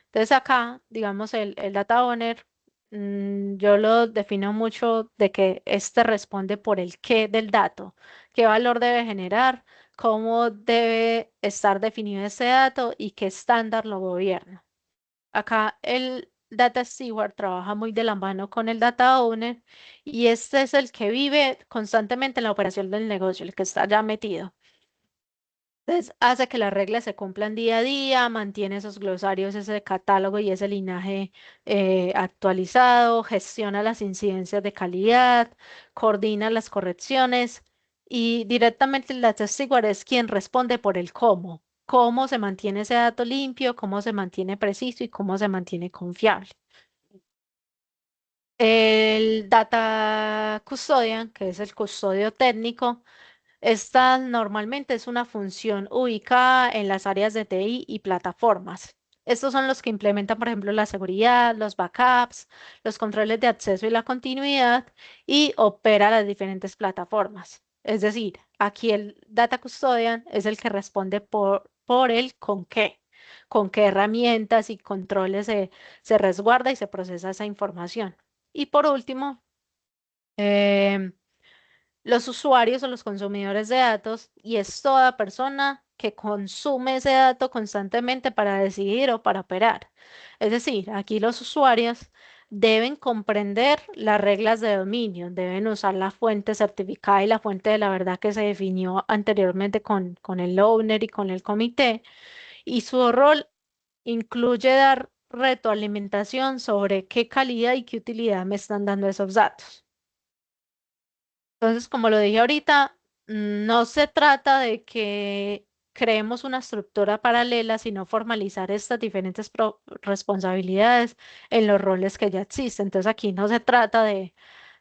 Entonces acá, digamos, el data owner, yo lo defino mucho de que este responde por el qué del dato, qué valor debe generar, cómo debe estar definido ese dato y qué estándar lo gobierna. Acá el data steward trabaja muy de la mano con el data owner y este es el que vive constantemente en la operación del negocio, el que está ya metido. Entonces, hace que las reglas se cumplan día a día, mantiene esos glosarios, ese catálogo y ese linaje actualizado, gestiona las incidencias de calidad, coordina las correcciones y directamente el data steward es quien responde por el cómo. Cómo se mantiene ese dato limpio, cómo se mantiene preciso y cómo se mantiene confiable. El data custodian, que es el custodio técnico, esta normalmente es una función ubicada en las áreas de TI y plataformas. Estos son los que implementan, por ejemplo, la seguridad, los backups, los controles de acceso y la continuidad y opera las diferentes plataformas. Es decir, aquí el Data Custodian es el que responde por por el con qué herramientas y controles se resguarda y se procesa esa información. Y por último, em, los usuarios o los consumidores de datos, y es toda persona que consume ese dato constantemente para decidir o para operar. Es decir, aquí los usuarios deben comprender las reglas de dominio, deben usar la fuente certificada y la fuente de la verdad que se definió anteriormente con el owner y con el comité, y su rol incluye dar retroalimentación sobre qué calidad y qué utilidad me están dando esos datos. Entonces, como lo dije ahorita, no se trata de que creemos una estructura paralela, sino formalizar estas diferentes responsabilidades en los roles que ya existen. Entonces, aquí no se trata de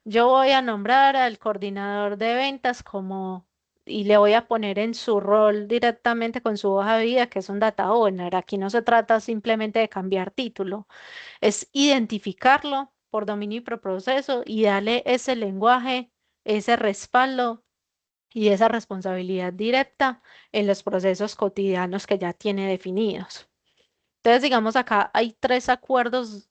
yo voy a nombrar al coordinador de ventas como y le voy a poner en su rol directamente con su hoja de vida, que es un data owner. Aquí no se trata simplemente de cambiar título, es identificarlo por dominio y por proceso y darle ese lenguaje, ese respaldo y esa responsabilidad directa en los procesos cotidianos que ya tiene definidos. Entonces, digamos, acá hay tres acuerdos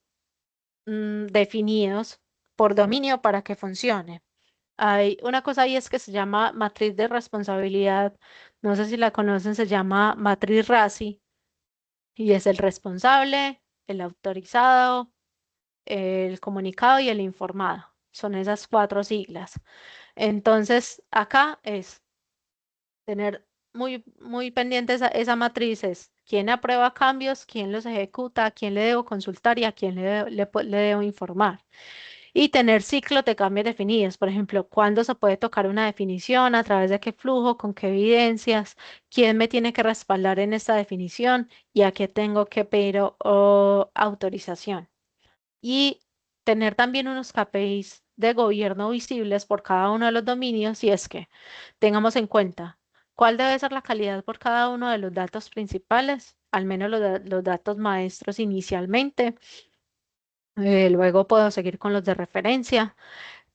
definidos por dominio para que funcione. Hay una cosa ahí es que se llama matriz de responsabilidad, no sé si la conocen, se llama matriz RACI y es el responsable, el autorizado, el comunicado y el informado. Son esas cuatro siglas. Entonces, acá es tener muy pendiente esa matriz, es quién aprueba cambios, quién los ejecuta, a quién le debo consultar y a quién le debo informar. Y tener ciclos de cambios definidos, por ejemplo, cuándo se puede tocar una definición, a través de qué flujo, con qué evidencias, quién me tiene que respaldar en esta definición y a qué tengo que pedir autorización y tener también unos KPIs de gobierno visibles por cada uno de los dominios, y es que tengamos en cuenta cuál debe ser la calidad por cada uno de los datos principales, al menos los datos maestros inicialmente. Luego puedo seguir con los de referencia,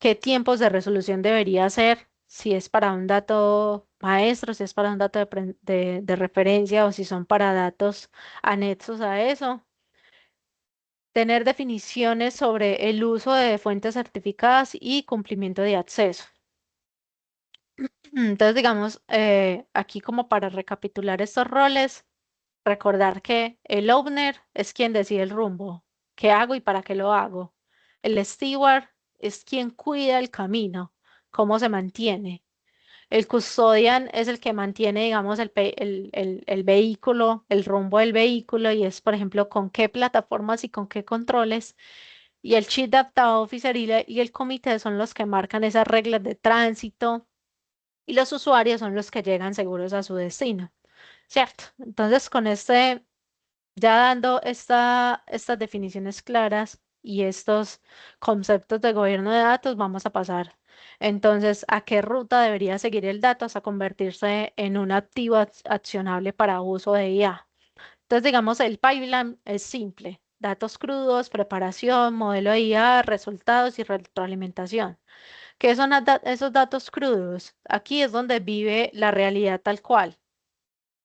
qué tiempos de resolución debería ser, si es para un dato maestro, si es para un dato de referencia o si son para datos anexos a eso. Tener definiciones sobre el uso de fuentes certificadas y cumplimiento de acceso. Entonces, digamos, aquí como para recapitular estos roles, recordar que el owner es quien decide el rumbo, qué hago y para qué lo hago. El steward es quien cuida el camino, cómo se mantiene. El custodian es el que mantiene, digamos, el vehículo, el rumbo del vehículo y es, por ejemplo, con qué plataformas y con qué controles. Y el Chief Data Officer y el comité son los que marcan esas reglas de tránsito y los usuarios son los que llegan seguros a su destino, ¿cierto? Entonces, con ya dando estas definiciones claras y estos conceptos de gobierno de datos, vamos a pasar entonces a qué ruta debería seguir el dato hasta convertirse en un activo accionable para uso de IA. Entonces, digamos, el pipeline es simple. Datos crudos, preparación, modelo de IA, resultados y retroalimentación. ¿Qué son esos datos crudos? Aquí es donde vive la realidad tal cual.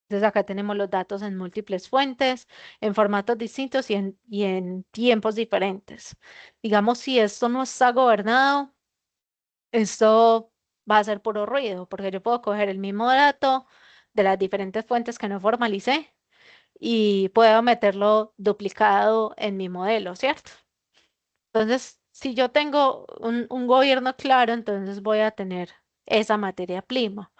Entonces, acá tenemos los datos en múltiples fuentes, en formatos distintos y en tiempos diferentes. Digamos, si esto no está gobernado, esto va a ser puro ruido, porque yo puedo coger el mismo dato de las diferentes fuentes que no formalicé y puedo meterlo duplicado en mi modelo, ¿cierto? Entonces, si yo tengo un gobierno claro, entonces voy a tener esa materia prima.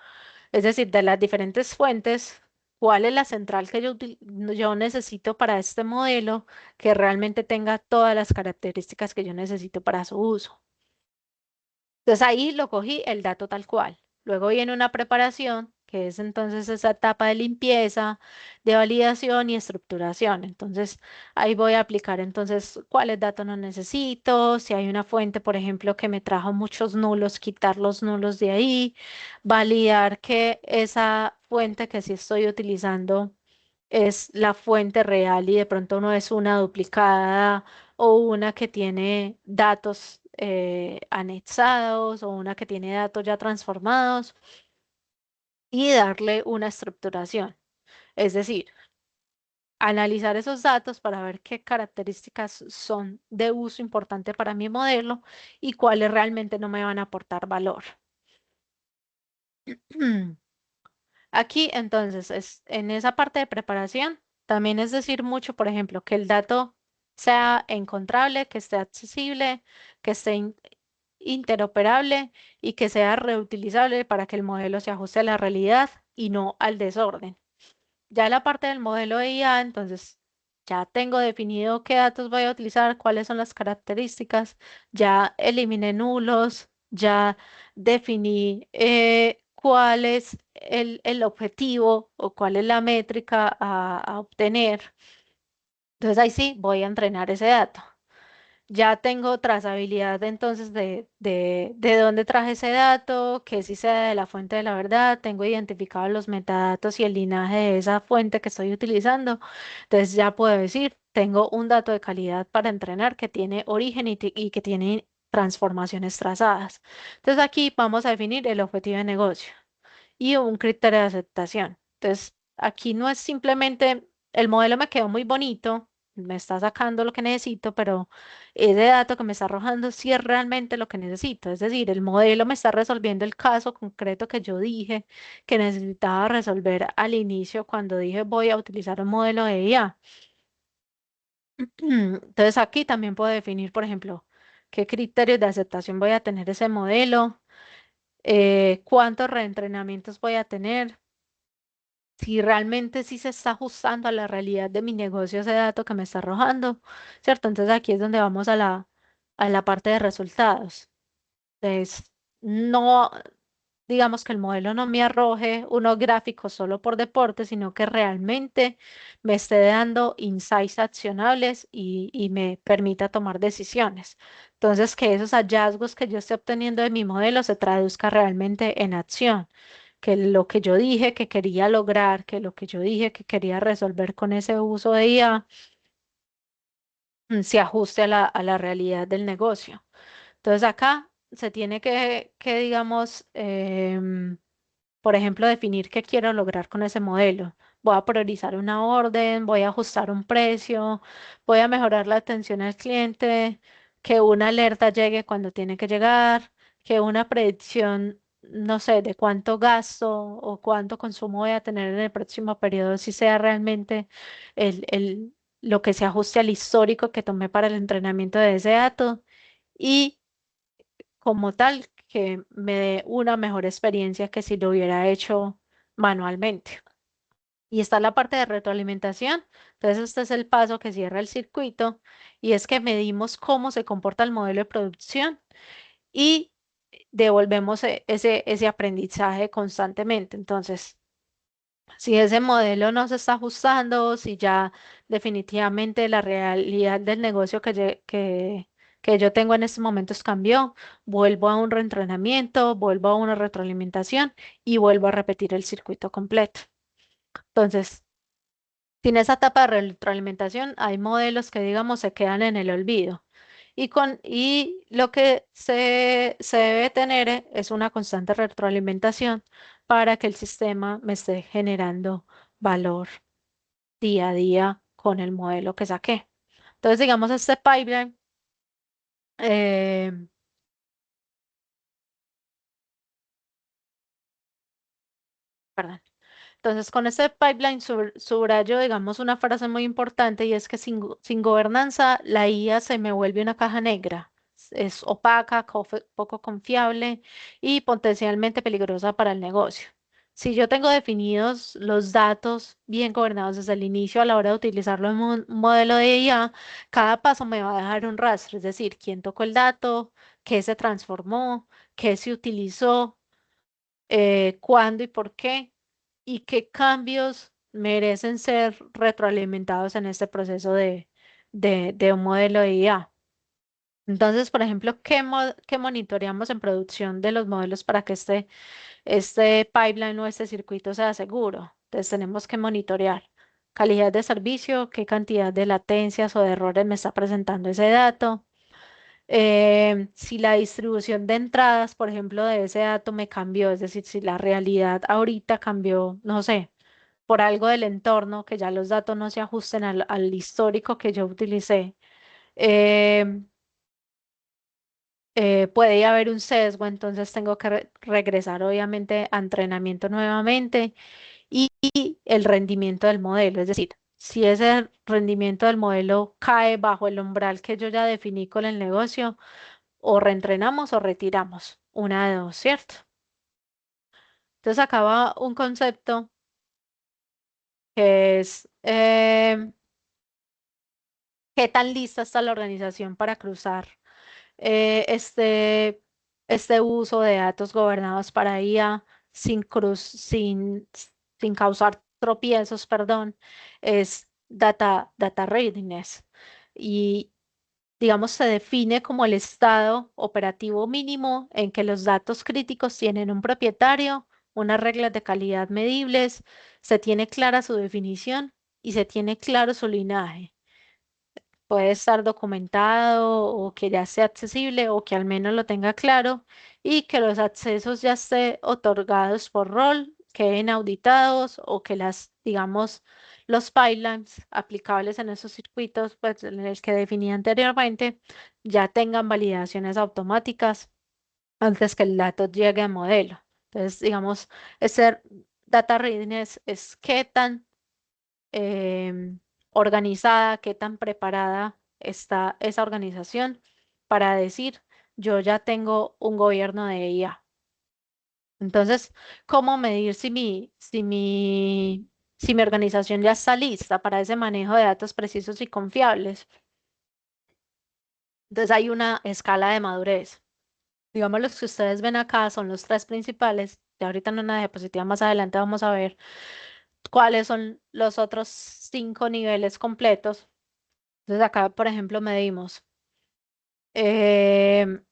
Es decir, de las diferentes fuentes, ¿cuál es la central que yo necesito para este modelo que realmente tenga todas las características que yo necesito para su uso? Entonces ahí lo cogí el dato tal cual. Luego viene una preparación, que es entonces esa etapa de limpieza, de validación y estructuración. Entonces ahí voy a aplicar entonces cuáles datos no necesito, si hay una fuente, por ejemplo, que me trajo muchos nulos, quitar los nulos de ahí, validar que esa fuente que sí estoy utilizando es la fuente real y de pronto no es una duplicada o una que tiene datos anexados o una que tiene datos ya transformados y darle una estructuración. Es decir, analizar esos datos para ver qué características son de uso importante para mi modelo y cuáles realmente no me van a aportar valor. Aquí, entonces, en esa parte de preparación, también es decir mucho, por ejemplo, que el dato sea encontrable, que esté accesible, que esté interoperable y que sea reutilizable para que el modelo se ajuste a la realidad y no al desorden. Ya la parte del modelo de IA, entonces ya tengo definido qué datos voy a utilizar, cuáles son las características, ya eliminé nulos, ya definí cuál es el objetivo o cuál es la métrica a obtener. Entonces ahí sí voy a entrenar ese dato. Ya tengo trazabilidad entonces de dónde traje ese dato, que sí sea de la fuente de la verdad, tengo identificados los metadatos y el linaje de esa fuente que estoy utilizando. Entonces ya puedo decir, tengo un dato de calidad para entrenar que tiene origen y que tiene transformaciones trazadas. Entonces aquí vamos a definir el objetivo de negocio y un criterio de aceptación. Entonces, aquí no es simplemente el modelo me quedó muy bonito, me está sacando lo que necesito, pero ese dato que me está arrojando sí es realmente lo que necesito. Es decir, el modelo me está resolviendo el caso concreto que yo dije que necesitaba resolver al inicio cuando dije voy a utilizar un modelo de IA. Entonces, aquí también puedo definir, por ejemplo, qué criterios de aceptación voy a tener ese modelo, cuántos reentrenamientos voy a tener, si realmente sí se está ajustando a la realidad de mi negocio ese dato que me está arrojando, ¿cierto? Entonces aquí es donde vamos a la parte de resultados. Entonces, no, digamos que el modelo no me arroje unos gráficos solo por deporte, sino que realmente me esté dando insights accionables y me permita tomar decisiones. Entonces, que esos hallazgos que yo esté obteniendo de mi modelo se traduzca realmente en acción, que lo que yo dije que quería lograr, que lo que yo dije que quería resolver con ese uso de IA, se ajuste a la realidad del negocio. Entonces acá se tiene digamos, por ejemplo, definir qué quiero lograr con ese modelo. Voy a priorizar una orden, voy a ajustar un precio, voy a mejorar la atención al cliente, que una alerta llegue cuando tiene que llegar, que una predicción, no sé, de cuánto gasto o cuánto consumo voy a tener en el próximo periodo, si sea realmente lo que se ajuste al histórico que tomé para el entrenamiento de ese dato. Y como tal que me dé una mejor experiencia que si lo hubiera hecho manualmente. Y está la parte de retroalimentación. Entonces, este es el paso que cierra el circuito y es que medimos cómo se comporta el modelo de producción y devolvemos ese aprendizaje constantemente. Entonces, si ese modelo no se está ajustando, si ya definitivamente la realidad del negocio que yo tengo en estos momentos cambió, vuelvo a un reentrenamiento, vuelvo a una retroalimentación y vuelvo a repetir el circuito completo. Entonces, sin esa etapa de retroalimentación, hay modelos que, digamos, se quedan en el olvido. Y lo que se debe tener es una constante retroalimentación para que el sistema me esté generando valor día a día con el modelo que saqué. Entonces, digamos, este pipeline, eh, perdón. Entonces, con este pipeline subrayo, digamos, una frase muy importante y es que sin gobernanza la IA se me vuelve una caja negra. Es opaca, poco confiable y potencialmente peligrosa para el negocio. Si yo tengo definidos los datos bien gobernados desde el inicio a la hora de utilizarlo en un modelo de IA, cada paso me va a dejar un rastro, es decir, quién tocó el dato, qué se transformó, qué se utilizó, cuándo y por qué, y qué cambios merecen ser retroalimentados en este proceso de un modelo de IA. Entonces, por ejemplo, ¿qué monitoreamos en producción de los modelos para que este pipeline o este circuito sea seguro? Entonces, tenemos que monitorear calidad de servicio, qué cantidad de latencias o de errores me está presentando ese dato, si la distribución de entradas, por ejemplo, de ese dato me cambió, es decir, si la realidad ahorita cambió, no sé, por algo del entorno, que ya los datos no se ajusten al histórico que yo utilicé, eh, puede haber un sesgo, entonces tengo que regresar obviamente a entrenamiento nuevamente y el rendimiento del modelo. Es decir, si ese rendimiento del modelo cae bajo el umbral que yo ya definí con el negocio, o reentrenamos o retiramos, una de dos, ¿cierto? Entonces acaba un concepto que es qué tan lista está la organización para cruzar eh, este, este uso de datos gobernados para IA sin causar tropiezos, perdón, es data readiness. Y digamos, se define como el estado operativo mínimo en que los datos críticos tienen un propietario, unas reglas de calidad medibles, se tiene clara su definición y se tiene claro su linaje. Puede estar documentado o que ya sea accesible o que al menos lo tenga claro y que los accesos ya estén otorgados por rol, queden auditados o que digamos, los pipelines aplicables en esos circuitos, pues en el que definí anteriormente, ya tengan validaciones automáticas antes que el dato llegue a modelo. Entonces, digamos, ese data readiness es qué tan em, organizada, qué tan preparada está esa organización para decir, yo ya tengo un gobierno de IA. Entonces, ¿cómo medir si mi organización ya está lista para ese manejo de datos precisos y confiables? Entonces, hay una escala de madurez. Digamos, los que ustedes ven acá son los tres principales. Y ahorita en una diapositiva más adelante vamos a ver cuáles son los otros 5 niveles completos. Entonces acá, por ejemplo, medimos em,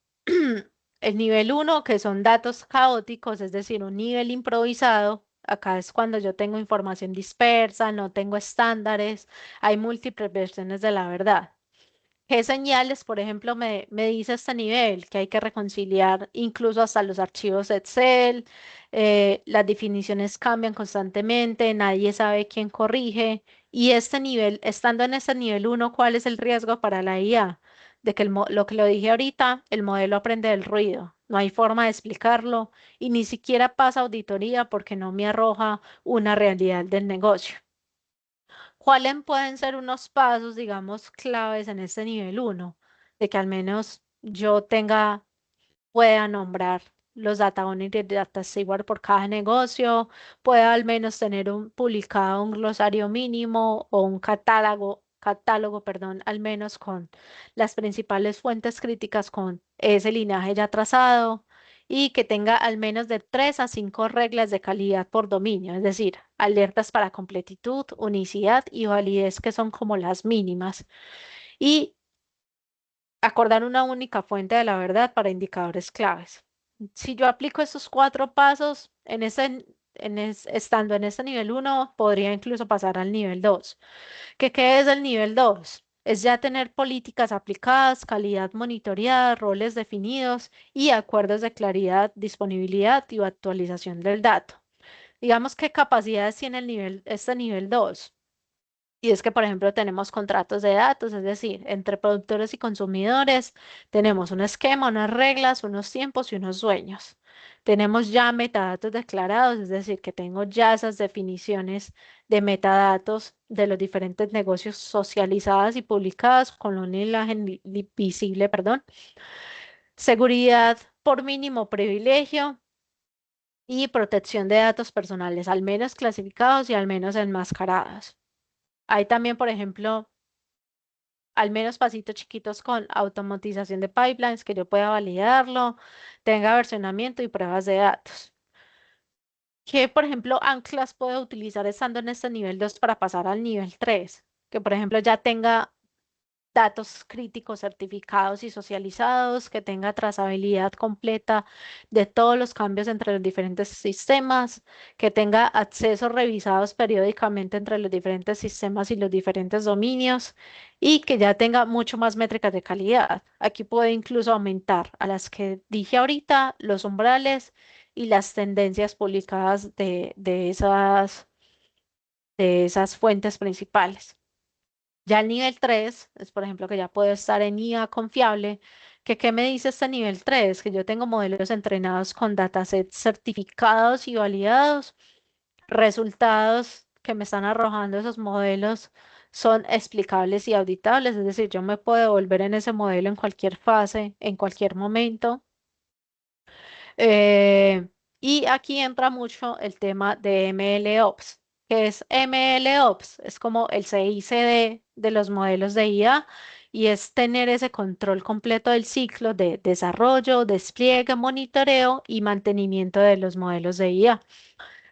el nivel uno, que son datos caóticos, es decir, un nivel improvisado. Acá es cuando yo tengo información dispersa, no tengo estándares, hay múltiples versiones de la verdad. ¿Qué señales, por ejemplo, me dice este nivel? Que hay que reconciliar incluso hasta los archivos Excel, las definiciones cambian constantemente, nadie sabe quién corrige. Y este nivel, estando en este nivel uno, ¿cuál es el riesgo para la IA? De que lo que lo dije ahorita, el modelo aprende del ruido. No hay forma de explicarlo y ni siquiera pasa auditoría porque no me arroja una realidad del negocio. ¿Cuáles pueden ser unos pasos, digamos, claves en este nivel uno? De que al menos yo pueda nombrar los data owner y data steward por cada negocio, pueda al menos tener publicado un glosario mínimo o un catálogo, perdón, al menos con las principales fuentes críticas con ese linaje ya trazado y que tenga al menos de 3 a 5 reglas de calidad por dominio, es decir, alertas para completitud, unicidad y validez que son como las mínimas. Y acordar una única fuente de la verdad para indicadores claves. Si yo aplico estos 4 pasos, estando en ese nivel uno, podría incluso pasar al nivel 2. ¿Qué es el nivel 2? Es ya tener políticas aplicadas, calidad monitoreada, roles definidos y acuerdos de claridad, disponibilidad y actualización del dato. Digamos qué capacidades tiene este nivel 2. Y es que, por ejemplo, tenemos contratos de datos, es decir, entre productores y consumidores, tenemos un esquema, unas reglas, unos tiempos y unos dueños. Tenemos ya metadatos declarados, es decir, que tengo ya esas definiciones de metadatos de los diferentes negocios socializadas y publicadas con un imagen visible, perdón. Seguridad por mínimo privilegio y protección de datos personales, al menos clasificados y al menos enmascarados. Hay también, por ejemplo, al menos pasitos chiquitos con automatización de pipelines, que yo pueda validarlo, tenga versionamiento y pruebas de datos. ¿Qué, por ejemplo, anclas puedo utilizar estando en este nivel 2 para pasar al nivel 3? Que, por ejemplo, ya tenga datos críticos certificados y socializados, que tenga trazabilidad completa de todos los cambios entre los diferentes sistemas, que tenga accesos revisados periódicamente entre los diferentes sistemas y los diferentes dominios y que ya tenga mucho más métricas de calidad. Aquí puede incluso aumentar a las que dije ahorita, los umbrales y las tendencias publicadas de esas. de esas fuentes principales. Ya el nivel 3 es, por ejemplo, que ya puedo estar en IA confiable. ¿Qué me dice este nivel 3? Que yo tengo modelos entrenados con datasets certificados y validados. Resultados que me están arrojando esos modelos son explicables y auditables. Es decir, yo me puedo volver en ese modelo en cualquier fase, en cualquier momento. Eh, y aquí entra mucho el tema de MLOps. ¿Qué es MLOps? Es como el CICD de los modelos de IA y es tener ese control completo del ciclo de desarrollo, despliegue, monitoreo y mantenimiento de los modelos de IA.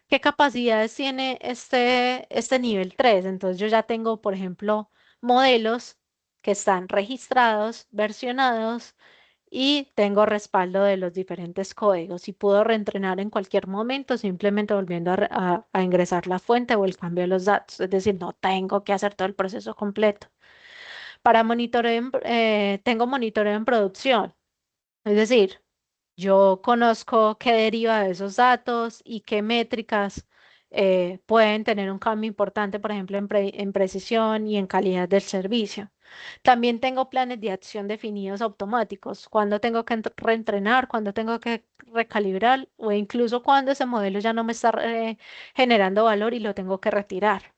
¿Qué capacidades tiene este nivel 3? Entonces yo ya tengo, por ejemplo, modelos que están registrados, versionados y tengo respaldo de los diferentes códigos y puedo reentrenar en cualquier momento simplemente volviendo a ingresar la fuente o el cambio de los datos. Es decir, no tengo que hacer todo el proceso completo. Para monitoreo, tengo monitoreo en producción. Es decir, yo conozco qué deriva de esos datos y qué métricas pueden tener un cambio importante, por ejemplo, en precisión y en calidad del servicio. También tengo planes de acción definidos automáticos, cuando tengo que reentrenar, cuando tengo que recalibrar o incluso cuando ese modelo ya no me está generando valor y lo tengo que retirar.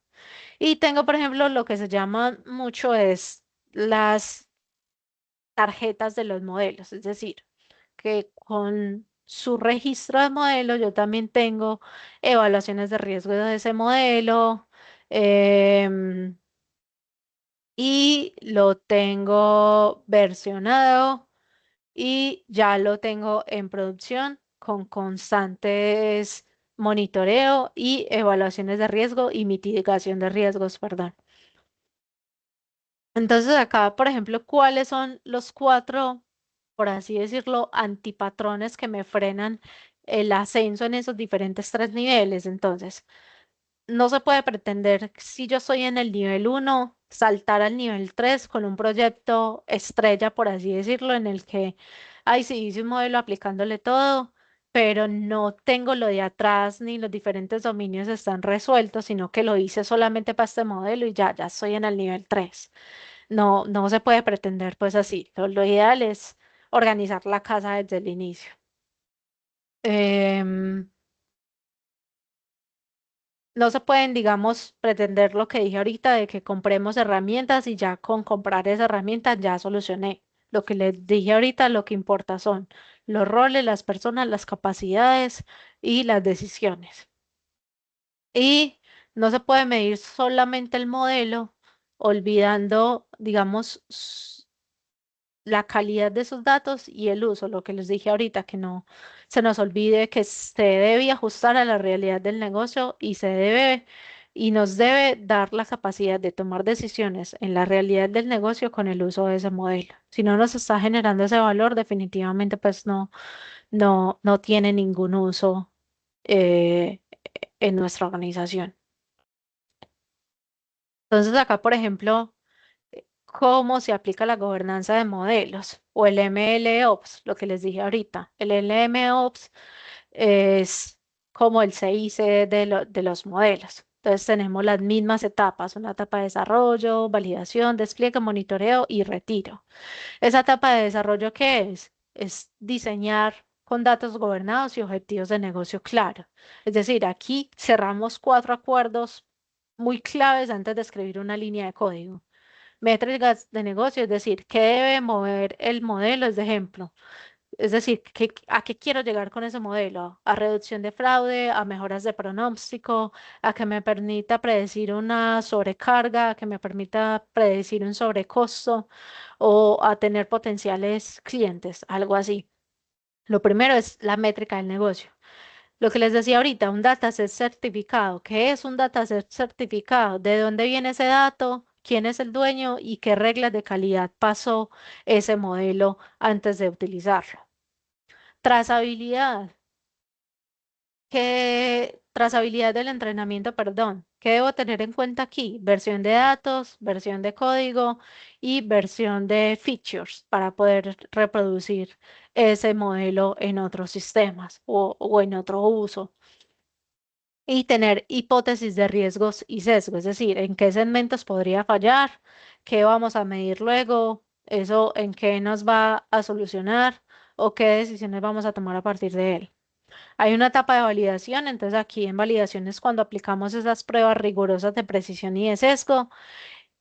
Y tengo, por ejemplo, lo que se llama mucho es las tarjetas de los modelos, es decir, que con su registro de modelo yo también tengo evaluaciones de riesgo de ese modelo em, y lo tengo versionado y ya lo tengo en producción con constantes monitoreo y evaluaciones de riesgo y mitigación de riesgos, perdón. Entonces acá, por ejemplo, ¿cuáles son los cuatro, por así decirlo, antipatrones que me frenan el ascenso en esos diferentes tres niveles? Entonces, no se puede pretender, si yo estoy en el nivel uno saltar al nivel 3 con un proyecto estrella, por así decirlo, en el que, ay, sí, hice un modelo aplicándole todo, pero no tengo lo de atrás ni los diferentes dominios están resueltos, sino que lo hice solamente para este modelo y ya estoy en el nivel 3. No, no se puede pretender pues así. Lo ideal es organizar la casa desde el inicio. Em, no se pueden, digamos, pretender lo que dije ahorita de que compremos herramientas y ya con comprar esas herramientas ya solucioné. Lo que les dije ahorita, lo que importa son los roles, las personas, las capacidades y las decisiones. Y no se puede medir solamente el modelo, olvidando, digamos, la calidad de esos datos y el uso, lo que les dije ahorita, que no se nos olvide que se debe ajustar a la realidad del negocio y se debe y nos debe dar la capacidad de tomar decisiones en la realidad del negocio con el uso de ese modelo. Si no nos está generando ese valor, definitivamente pues no tiene ningún uso eh, en nuestra organización. Entonces acá, por ejemplo, cómo se aplica la gobernanza de modelos o el MLOps, lo que les dije ahorita. El LMOps es como el CIC de los modelos. Entonces tenemos las mismas etapas, una etapa de desarrollo, validación, despliegue, monitoreo y retiro. Esa etapa de desarrollo, ¿qué es? Es diseñar con datos gobernados y objetivos de negocio claros. Es decir, aquí cerramos cuatro acuerdos muy claves antes de escribir una línea de código. Métricas de negocio, es decir, qué debe mover el modelo, es de ejemplo. Es decir, ¿a qué quiero llegar con ese modelo? A reducción de fraude, a mejoras de pronóstico, a que me permita predecir una sobrecarga, a que me permita predecir un sobrecosto o a tener potenciales clientes, algo así. Lo primero es la métrica del negocio. Lo que les decía ahorita, un dataset certificado. ¿Qué es un dataset certificado? ¿De dónde viene ese dato? ¿Quién es el dueño? ¿Y qué reglas de calidad pasó ese modelo antes de utilizarlo? Trazabilidad. ¿Qué trazabilidad del entrenamiento, perdón? ¿Qué debo tener en cuenta aquí? Versión de datos, versión de código y versión de features para poder reproducir ese modelo en otros sistemas o en otro uso. y tener hipótesis de riesgos y sesgo, es decir, en qué segmentos podría fallar, qué vamos a medir luego, eso en qué nos va a solucionar o qué decisiones vamos a tomar a partir de él. Hay una etapa de validación, entonces aquí en validación es cuando aplicamos esas pruebas rigurosas de precisión y de sesgo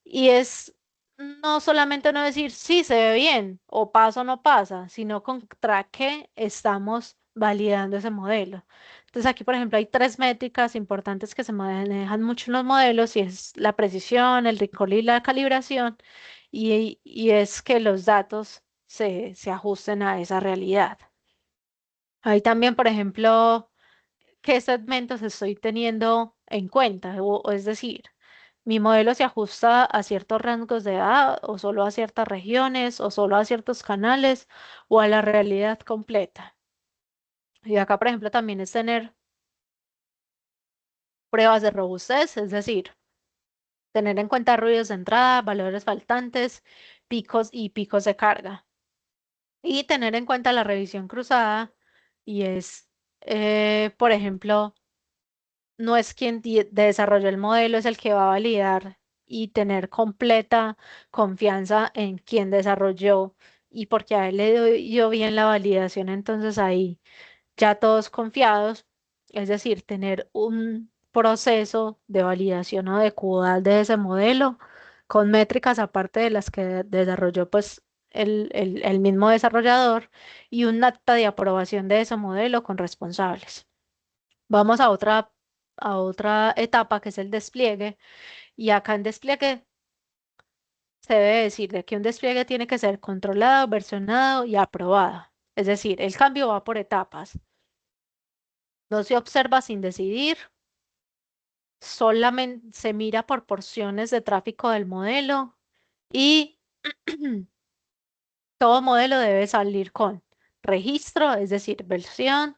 y es no solamente no decir sí se ve bien o pasa o no pasa, sino contra qué estamos validando ese modelo. Entonces aquí, por ejemplo, hay tres métricas importantes que se manejan mucho en los modelos y es la precisión, el recall y la calibración y es que los datos se ajusten a esa realidad. Hay también, por ejemplo, qué segmentos estoy teniendo en cuenta, o es decir, mi modelo se ajusta a ciertos rangos de edad o solo a ciertas regiones o solo a ciertos canales o a la realidad completa. Y acá, por ejemplo, también es tener pruebas de robustez, es decir, tener en cuenta ruidos de entrada, valores faltantes, picos y picos de carga. Y tener en cuenta la revisión cruzada y es, por ejemplo, no es quien desarrolló el modelo, es el que va a validar y tener completa confianza en quien desarrolló y porque a él le dio bien la validación, entonces ahí ya todos confiados, es decir, tener un proceso de validación adecuado de ese modelo con métricas aparte de las que desarrolló pues el mismo desarrollador y un acta de aprobación de ese modelo con responsables. Vamos a otra etapa que es el despliegue. Y acá en despliegue se debe decir de que un despliegue tiene que ser controlado, versionado y aprobado. Es decir, el cambio va por etapas. No se observa sin decidir, solamente se mira por porciones de tráfico del modelo y todo modelo debe salir con registro, es decir, versión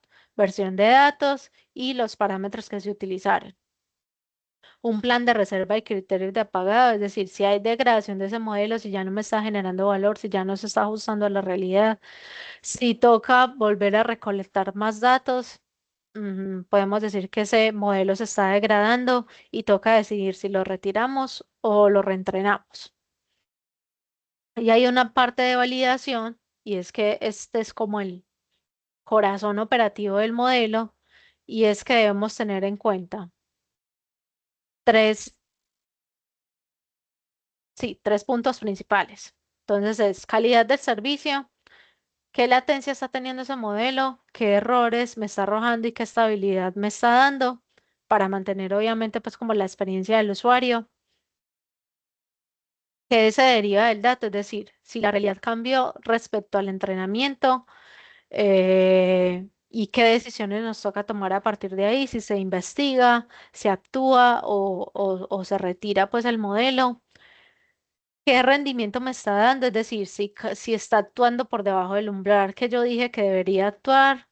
de datos y los parámetros que se utilizaron. Un plan de reserva y criterios de apagado, es decir, si hay degradación de ese modelo, si ya no me está generando valor, si ya no se está ajustando a la realidad, si toca volver a recolectar más datos, podemos decir que ese modelo se está degradando y toca decidir si lo retiramos o lo reentrenamos. Y hay una parte de validación y es que este es como el corazón operativo del modelo y es que debemos tener en cuenta tres sí, tres puntos principales. Entonces es calidad del servicio, qué latencia está teniendo ese modelo, qué errores me está arrojando y qué estabilidad me está dando para mantener obviamente pues como la experiencia del usuario, qué se deriva del dato, es decir, si la realidad cambió respecto al entrenamiento y qué decisiones nos toca tomar a partir de ahí, si se investiga, se actúa o se retira pues el modelo. ¿Qué rendimiento me está dando? Es decir, si está actuando por debajo del umbral que yo dije que debería actuar,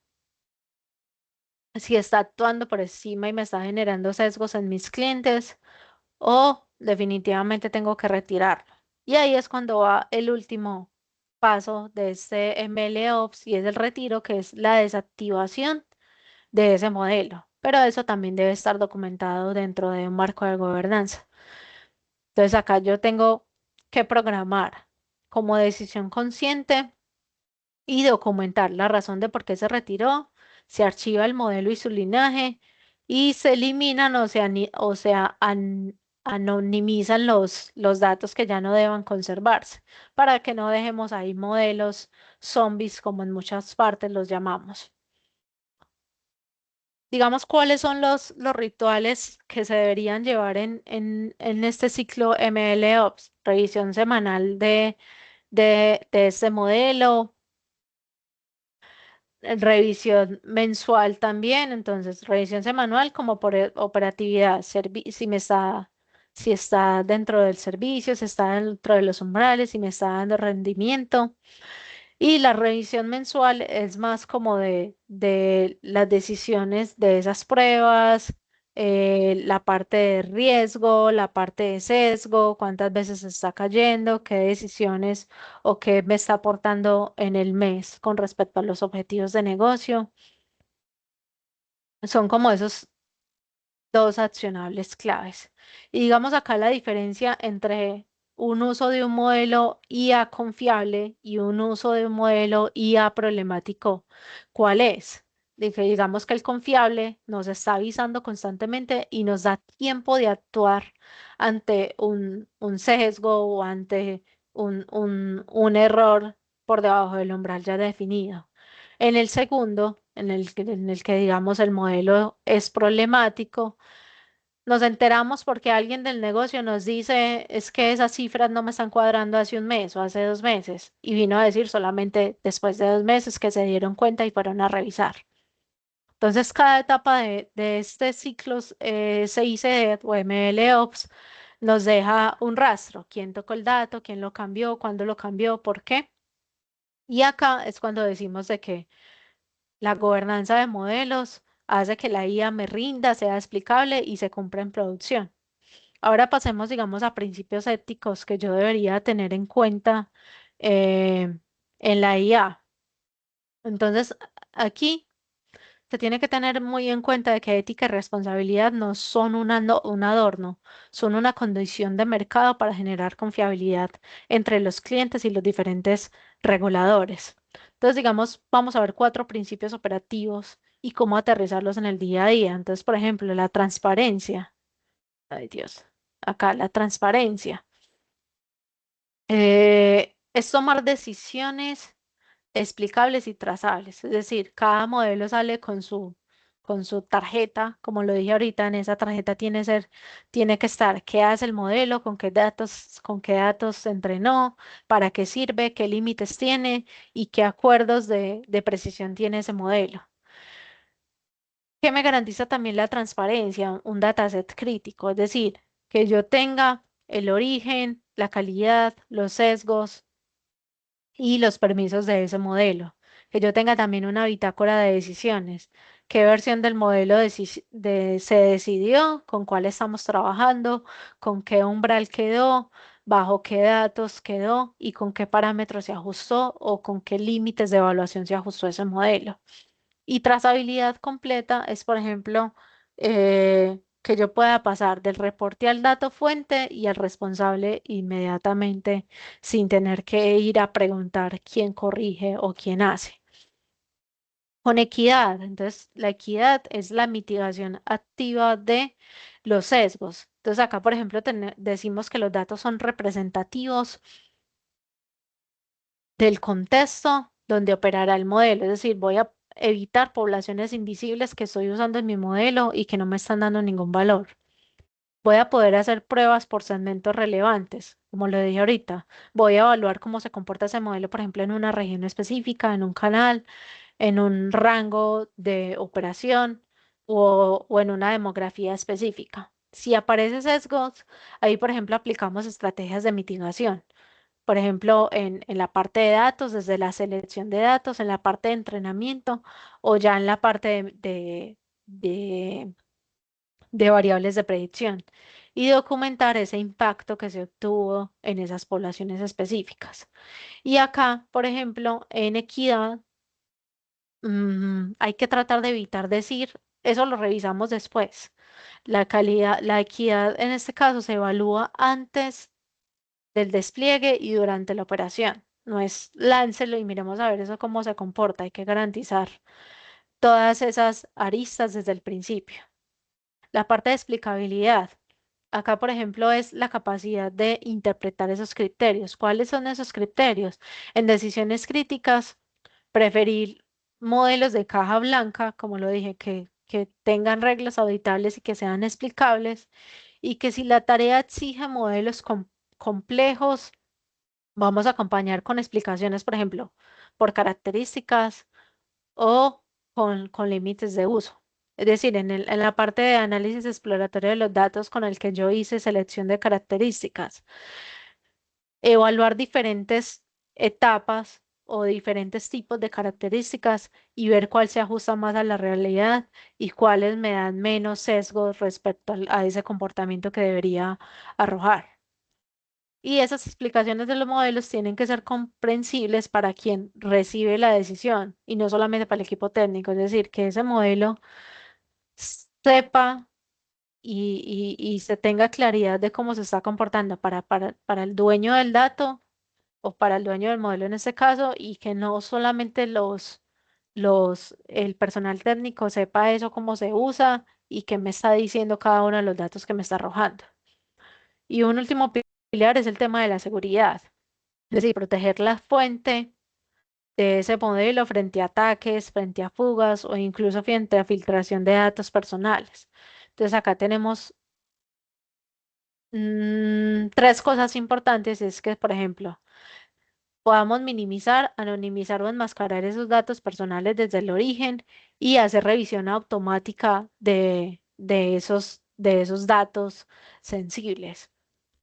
si está actuando por encima y me está generando sesgos en mis clientes, o definitivamente tengo que retirarlo. Y ahí es cuando va el último paso de este MLOps y es el retiro, que es la desactivación de ese modelo. Pero eso también debe estar documentado dentro de un marco de gobernanza. Entonces acá yo tengo que programar como decisión consciente y documentar la razón de por qué se retiró, se archiva el modelo y su linaje y se eliminan o sea, anonimizan los datos que ya no deban conservarse para que no dejemos ahí modelos zombies como en muchas partes los llamamos. Digamos, ¿cuáles son los rituales que se deberían llevar en este ciclo MLOps? Revisión semanal de este modelo, revisión mensual también, entonces revisión semanal como por operatividad, si está dentro del servicio, si está dentro de los umbrales, si me está dando rendimiento. Y la revisión mensual es más como de las decisiones de esas pruebas, la parte de riesgo, la parte de sesgo, cuántas veces se está cayendo, qué decisiones o qué me está aportando en el mes con respecto a los objetivos de negocio. Son como esos dos accionables claves. Y digamos acá la diferencia entre un uso de un modelo IA confiable y un uso de un modelo IA problemático, ¿cuál es? De que digamos que el confiable nos está avisando constantemente y nos da tiempo de actuar ante un sesgo o ante un error por debajo del umbral ya definido. En el segundo, en el que digamos el modelo es problemático, nos enteramos porque alguien del negocio nos dice, es que esas cifras no me están cuadrando hace un mes o hace 2 meses. Y vino a decir solamente después de 2 meses que se dieron cuenta y fueron a revisar. Entonces, cada etapa de este ciclo CICD o MLOps nos deja un rastro. ¿Quién tocó el dato? ¿Quién lo cambió? ¿Cuándo lo cambió? ¿Por qué? Y acá es cuando decimos de que la gobernanza de modelos hace que la IA me rinda, sea explicable y se cumpla en producción. Ahora pasemos, digamos, a principios éticos que yo debería tener en cuenta eh, en la IA. Entonces, aquí se tiene que tener muy en cuenta de que ética y responsabilidad no son un adorno, son una condición de mercado para generar confiabilidad entre los clientes y los diferentes reguladores. Entonces, digamos, vamos a ver 4 principios operativos y cómo aterrizarlos en el día a día. Entonces, por ejemplo, la transparencia. Ay, Dios. Acá, la transparencia. Es tomar decisiones explicables y trazables. Es decir, cada modelo sale con su tarjeta, como lo dije ahorita, en esa tarjeta tiene que estar qué hace el modelo, con qué datos se entrenó, para qué sirve, qué límites tiene y qué acuerdos de precisión tiene ese modelo. ¿Qué me garantiza también la transparencia? Un dataset crítico, es decir, que yo tenga el origen, la calidad, los sesgos y los permisos de ese modelo. Que yo tenga también una bitácora de decisiones. ¿Qué versión del modelo se decidió? ¿Con cuál estamos trabajando? ¿Con qué umbral quedó? ¿Bajo qué datos quedó? ¿Y con qué parámetros se ajustó? ¿O con qué límites de evaluación se ajustó ese modelo? Y trazabilidad completa es, por ejemplo, que yo pueda pasar del reporte al dato fuente y al responsable inmediatamente sin tener que ir a preguntar quién corrige o quién hace. Con equidad, entonces la equidad es la mitigación activa de los sesgos. Entonces acá, por ejemplo, decimos que los datos son representativos del contexto donde operará el modelo. Es decir, voy a evitar poblaciones invisibles que estoy usando en mi modelo y que no me están dando ningún valor. Voy a poder hacer pruebas por segmentos relevantes, como lo dije ahorita. Voy a evaluar cómo se comporta ese modelo, por ejemplo, en una región específica, en un canal, en un rango de operación o en una demografía específica. Si aparece sesgos, ahí, por ejemplo, aplicamos estrategias de mitigación. Por ejemplo, en la parte de datos, desde la selección de datos, en la parte de entrenamiento o ya en la parte de, de variables de predicción y documentar ese impacto que se obtuvo en esas poblaciones específicas. Y acá, por ejemplo, en equidad, hay que tratar de evitar decir, eso lo revisamos después. La calidad, la equidad en este caso se evalúa antes del despliegue y durante la operación. No es láncelo y miremos a ver eso cómo se comporta. Hay que garantizar todas esas aristas desde el principio. La parte de explicabilidad. Acá, por ejemplo, es la capacidad de interpretar esos criterios. ¿Cuáles son esos criterios? En decisiones críticas, preferir modelos de caja blanca, como lo dije, que tengan reglas auditables y que sean explicables, y que si la tarea exige modelos complejos, vamos a acompañar con explicaciones, por ejemplo, por características o con límites de uso. Es decir, en la parte de análisis exploratorio de los datos con el que yo hice selección de características, evaluar diferentes etapas o diferentes tipos de características y ver cuál se ajusta más a la realidad y cuáles me dan menos sesgos respecto a ese comportamiento que debería arrojar. Y esas explicaciones de los modelos tienen que ser comprensibles para quien recibe la decisión y no solamente para el equipo técnico. Es decir, que ese modelo sepa y se tenga claridad de cómo se está comportando para el dueño del dato o para el dueño del modelo en este caso, y que no solamente el personal técnico sepa eso, cómo se usa y qué me está diciendo cada uno de los datos que me está arrojando. Y un último pilar es el tema de la seguridad, es decir, proteger la fuente de ese modelo frente a ataques, frente a fugas o incluso frente a filtración de datos personales. Entonces acá tenemos tres cosas importantes, es que, por ejemplo, podamos minimizar, anonimizar o enmascarar esos datos personales desde el origen y hacer revisión automática de esos datos sensibles.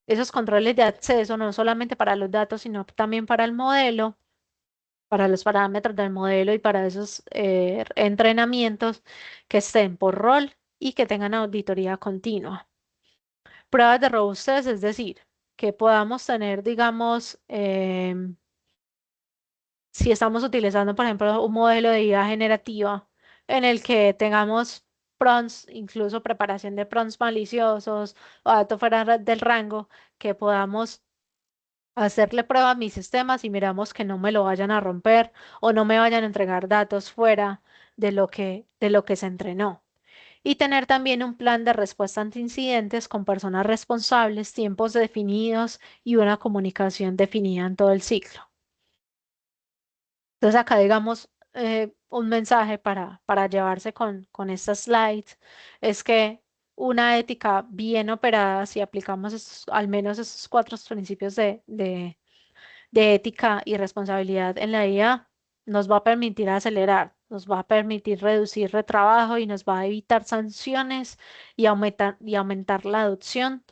Esos controles de acceso no solamente para los datos, sino también para el modelo, para los parámetros del modelo y para esos entrenamientos que estén por rol y que tengan auditoría continua. Pruebas de robustez, es decir, que podamos tener, digamos, si estamos utilizando, por ejemplo, un modelo de IA generativa en el que tengamos prompts, incluso preparación de prompts maliciosos o datos fuera del rango, que podamos hacerle prueba a mis sistemas y miramos que no me lo vayan a romper o no me vayan a entregar datos fuera de lo que se entrenó. Y tener también un plan de respuesta ante incidentes con personas responsables, tiempos definidos y una comunicación definida en todo el ciclo. Entonces acá digamos un mensaje para llevarse con estas slides es que una ética bien operada, si aplicamos al menos esos cuatro principios de ética y responsabilidad en la IA, nos va a permitir acelerar, nos va a permitir reducir retrabajo y nos va a evitar sanciones y aumentar la adopción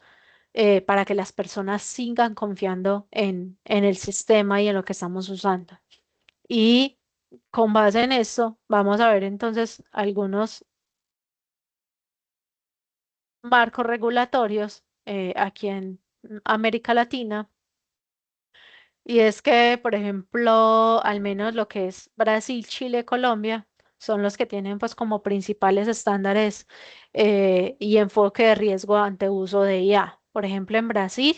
para que las personas sigan confiando en el sistema y en lo que estamos usando. Y con base en esto, vamos a ver entonces algunos marcos regulatorios aquí en América Latina. Y es que, por ejemplo, al menos lo que es Brasil, Chile, Colombia, son los que tienen pues como principales estándares y enfoque de riesgo ante uso de IA. Por ejemplo, en Brasil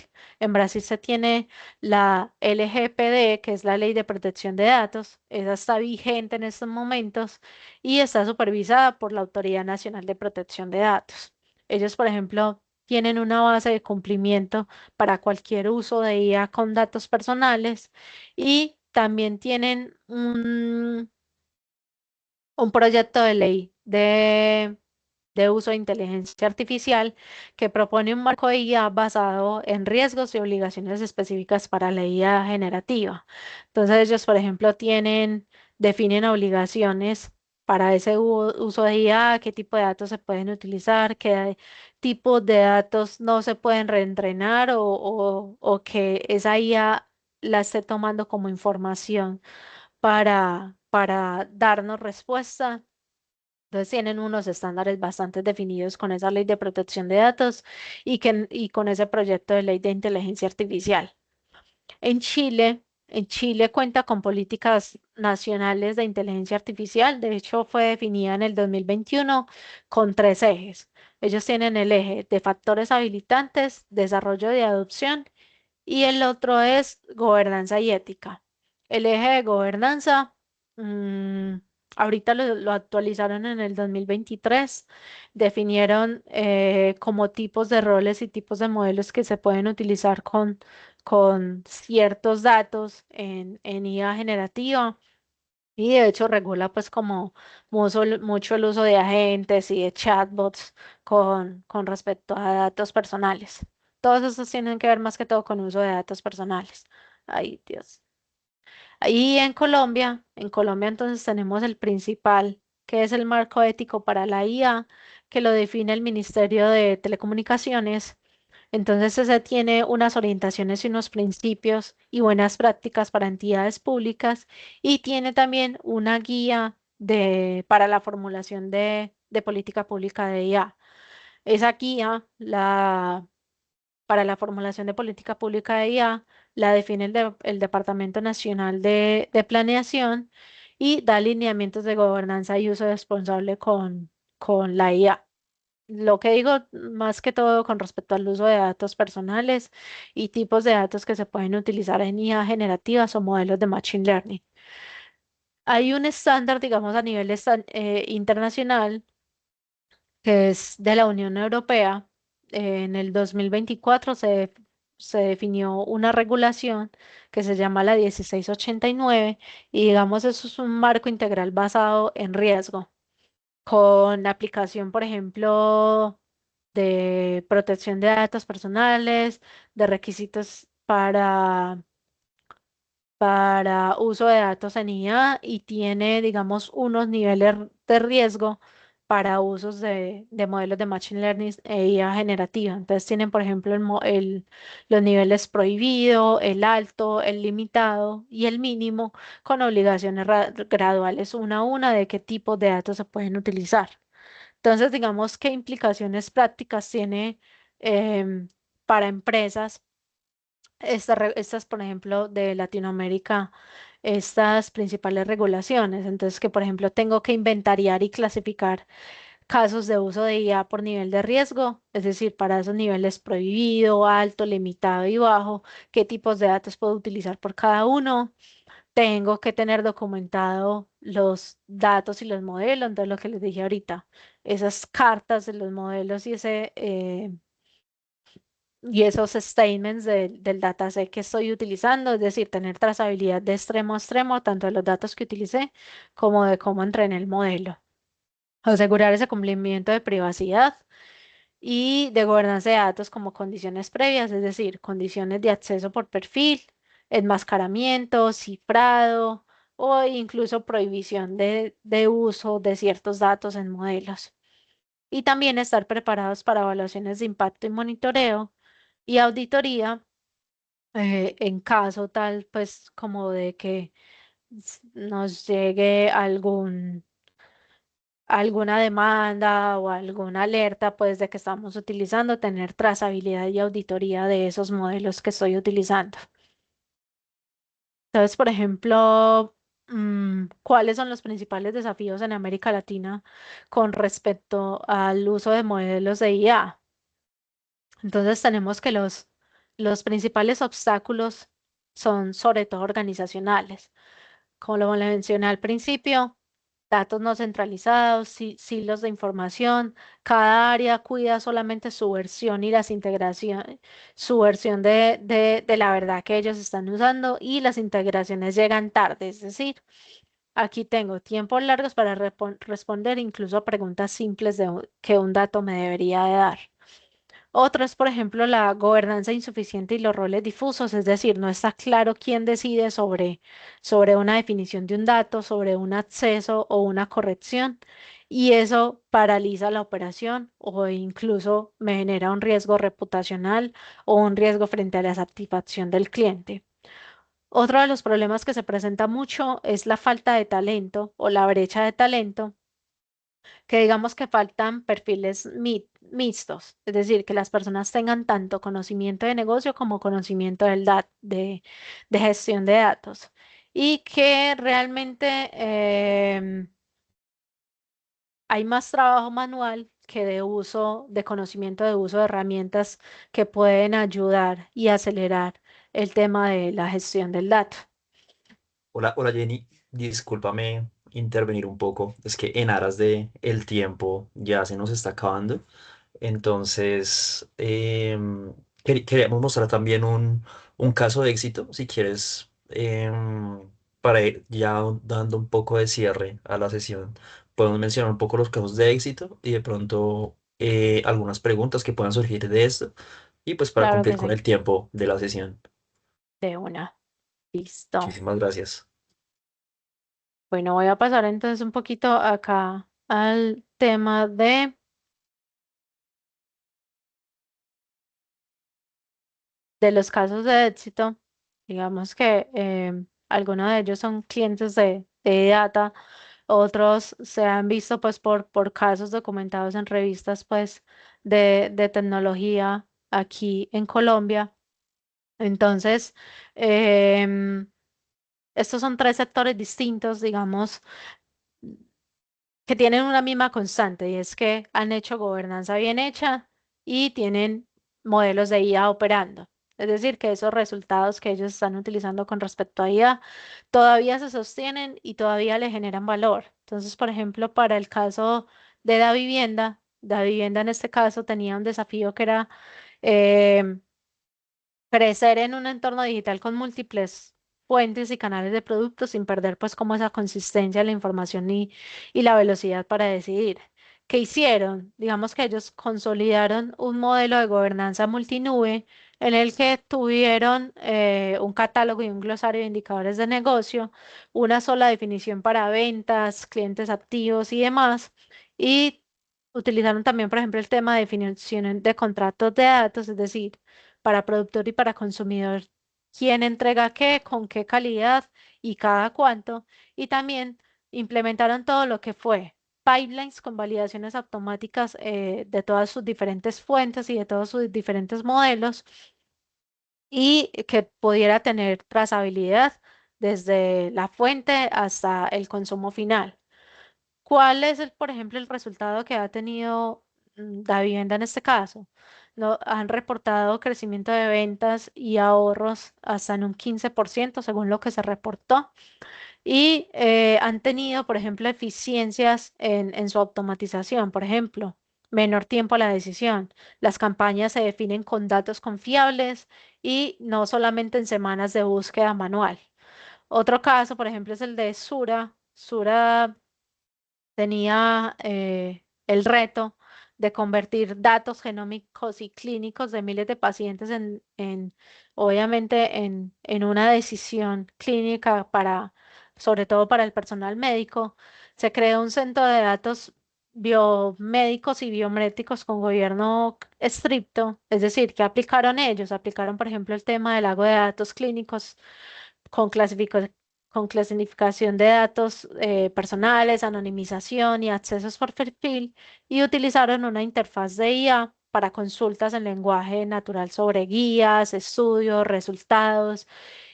se tiene la LGPD, que es la Ley de Protección de Datos. Esa está vigente en estos momentos y está supervisada por la Autoridad Nacional de Protección de Datos. Ellos, por ejemplo, tienen una base de cumplimiento para cualquier uso de IA con datos personales y también tienen un proyecto de ley de uso de inteligencia artificial que propone un marco de IA basado en riesgos y obligaciones específicas para la IA generativa. Entonces ellos, por ejemplo, definen obligaciones para ese uso de IA, qué tipo de datos se pueden utilizar, qué tipo de datos no se pueden reentrenar o que esa IA la esté tomando como información para darnos respuesta. Entonces tienen unos estándares bastante definidos con esa ley de protección de datos y con ese proyecto de ley de inteligencia artificial. En Chile cuenta con políticas nacionales de inteligencia artificial. De hecho, fue definida en el 2021 con tres ejes. Ellos tienen el eje de factores habilitantes, desarrollo de adopción y el otro es gobernanza y ética. El eje de gobernanza, mm, ahorita lo actualizaron en el 2023, definieron como tipos de roles y tipos de modelos que se pueden utilizar con ciertos datos en IA generativa. Y de hecho regula pues como mucho el uso de agentes y de chatbots con respecto a datos personales. Todos estos tienen que ver más que todo con uso de datos personales. Ay, Dios. Ahí en Colombia entonces tenemos el principal, que es el marco ético para la IA, que lo define el Ministerio de Telecomunicaciones. Entonces, ese tiene unas orientaciones y unos principios y buenas prácticas para entidades públicas y tiene también una guía para la formulación de política pública de IA. Esa guía, para la formulación de política pública de IA, la define el Departamento Nacional de Planeación y da lineamientos de gobernanza y uso responsable con la IA. Lo que digo más que todo con respecto al uso de datos personales y tipos de datos que se pueden utilizar en IA generativas o modelos de Machine Learning. Hay un estándar, digamos, a nivel internacional que es de la Unión Europea. En el 2024 se definió una regulación que se llama la 1689 y digamos eso es un marco integral basado en riesgo, con aplicación, por ejemplo, de protección de datos personales, de requisitos para uso de datos en IA y tiene, digamos, unos niveles de riesgo para usos de modelos de Machine Learning e IA generativa. Entonces tienen, por ejemplo, los niveles prohibido, el alto, el limitado y el mínimo con obligaciones graduales una a una de qué tipos de datos se pueden utilizar. Entonces, digamos, qué implicaciones prácticas tiene em, para empresas estas, por ejemplo, de Latinoamérica, estas principales regulaciones. Entonces, que, por ejemplo, tengo que inventariar y clasificar casos de uso de IA por nivel de riesgo, es decir, para esos niveles prohibido, alto, limitado y bajo, qué tipos de datos puedo utilizar por cada uno. Tengo que tener documentado los datos y los modelos, entonces lo que les dije ahorita, esas cartas de los modelos y esos statements del dataset que estoy utilizando, es decir, tener trazabilidad de extremo a extremo, tanto de los datos que utilicé como de cómo entrené el modelo. Asegurar ese cumplimiento de privacidad y de gobernanza de datos como condiciones previas, es decir, condiciones de acceso por perfil, enmascaramiento, cifrado o incluso prohibición de uso de ciertos datos en modelos. Y también estar preparados para evaluaciones de impacto y monitoreo y auditoría en caso tal, pues como de que nos llegue alguna demanda o alguna alerta, pues de que estamos utilizando, tener trazabilidad y auditoría de esos modelos que estoy utilizando. Entonces, por ejemplo, ¿cuáles son los principales desafíos en América Latina con respecto al uso de modelos de IA? Entonces tenemos que los principales obstáculos son sobre todo organizacionales. Como lo mencioné al principio, datos no centralizados, silos de información, cada área cuida solamente su versión y las integraciones, su versión de la verdad que ellos están usando y las integraciones llegan tarde, es decir, aquí tengo tiempos largos para responder incluso a preguntas simples que un dato me debería de dar. Otro es, por ejemplo, la gobernanza insuficiente y los roles difusos, es decir, no está claro quién decide sobre una definición de un dato, sobre un acceso o una corrección, y eso paraliza la operación o incluso me genera un riesgo reputacional o un riesgo frente a la satisfacción del cliente. Otro de los problemas que se presenta mucho es la falta de talento o la brecha de talento, que digamos que faltan perfiles mixtos, es decir, que las personas tengan tanto conocimiento de negocio como conocimiento de gestión de datos y que realmente hay más trabajo manual que de uso, de conocimiento de uso de herramientas que pueden ayudar y acelerar el tema de la gestión del dato. Hola, hola Jenny, discúlpame intervenir un poco, es que en aras de el tiempo ya se nos está acabando, entonces queríamos mostrar también un caso de éxito, si quieres, para ir ya dando un poco de cierre a la sesión, podemos mencionar un poco los casos de éxito y de pronto algunas preguntas que puedan surgir de esto y pues para Claro cumplir que con sí, el tiempo de la sesión. de una. Listo. Muchísimas gracias. Bueno, voy a pasar entonces un poquito acá al tema de los casos de éxito. Digamos que algunos de ellos son clientes de data, otros se han visto pues por casos documentados en revistas pues de tecnología aquí en Colombia. Entonces, em, estos son tres sectores distintos, digamos. que tienen una misma constante y es que han hecho gobernanza bien hecha y tienen modelos de IA operando. Es decir, que esos resultados que ellos están utilizando con respecto a IA todavía se sostienen y todavía le generan valor. Entonces, por ejemplo, para el caso de Da Vivienda en este caso tenía un desafío que era em, crecer en un entorno digital con múltiples fuentes y canales de productos sin perder pues como esa consistencia, la información y la velocidad para decidir. ¿Qué hicieron? Digamos que ellos consolidaron un modelo de gobernanza multinube en el que tuvieron un catálogo y un glosario de indicadores de negocio, una sola definición para ventas, clientes activos y demás, y utilizaron también, por ejemplo, el tema de definición de contratos de datos, es decir, para productor y para consumidor, quién entrega qué, con qué calidad y cada cuánto. Y también implementaron todo lo que fue pipelines con validaciones automáticas de todas sus diferentes fuentes y de todos sus diferentes modelos y que pudiera tener trazabilidad desde la fuente hasta el consumo final. ¿Cuál es por ejemplo, el resultado que ha tenido Davivienda en este caso? Han reportado crecimiento de ventas y ahorros hasta en un 15% según lo que se reportó. Y han tenido, por ejemplo, eficiencias en su automatización. Por ejemplo, menor tiempo a la decisión. Las campañas se definen con datos confiables y no solamente en semanas de búsqueda manual. Otro caso, por ejemplo, es el de Sura. Sura tenía el reto de convertir datos genómicos y clínicos de miles de pacientes obviamente, en una decisión clínica para, sobre todo para el personal médico. Se creó un centro de datos biomédicos y biométricos con gobierno estricto, es decir, que aplicaron ellos? Aplicaron, por ejemplo, el tema del lago de datos clínicos con con clasificación de datos personales, anonimización y accesos por perfil, y utilizaron una interfaz de IA para consultas en lenguaje natural sobre guías, estudios, resultados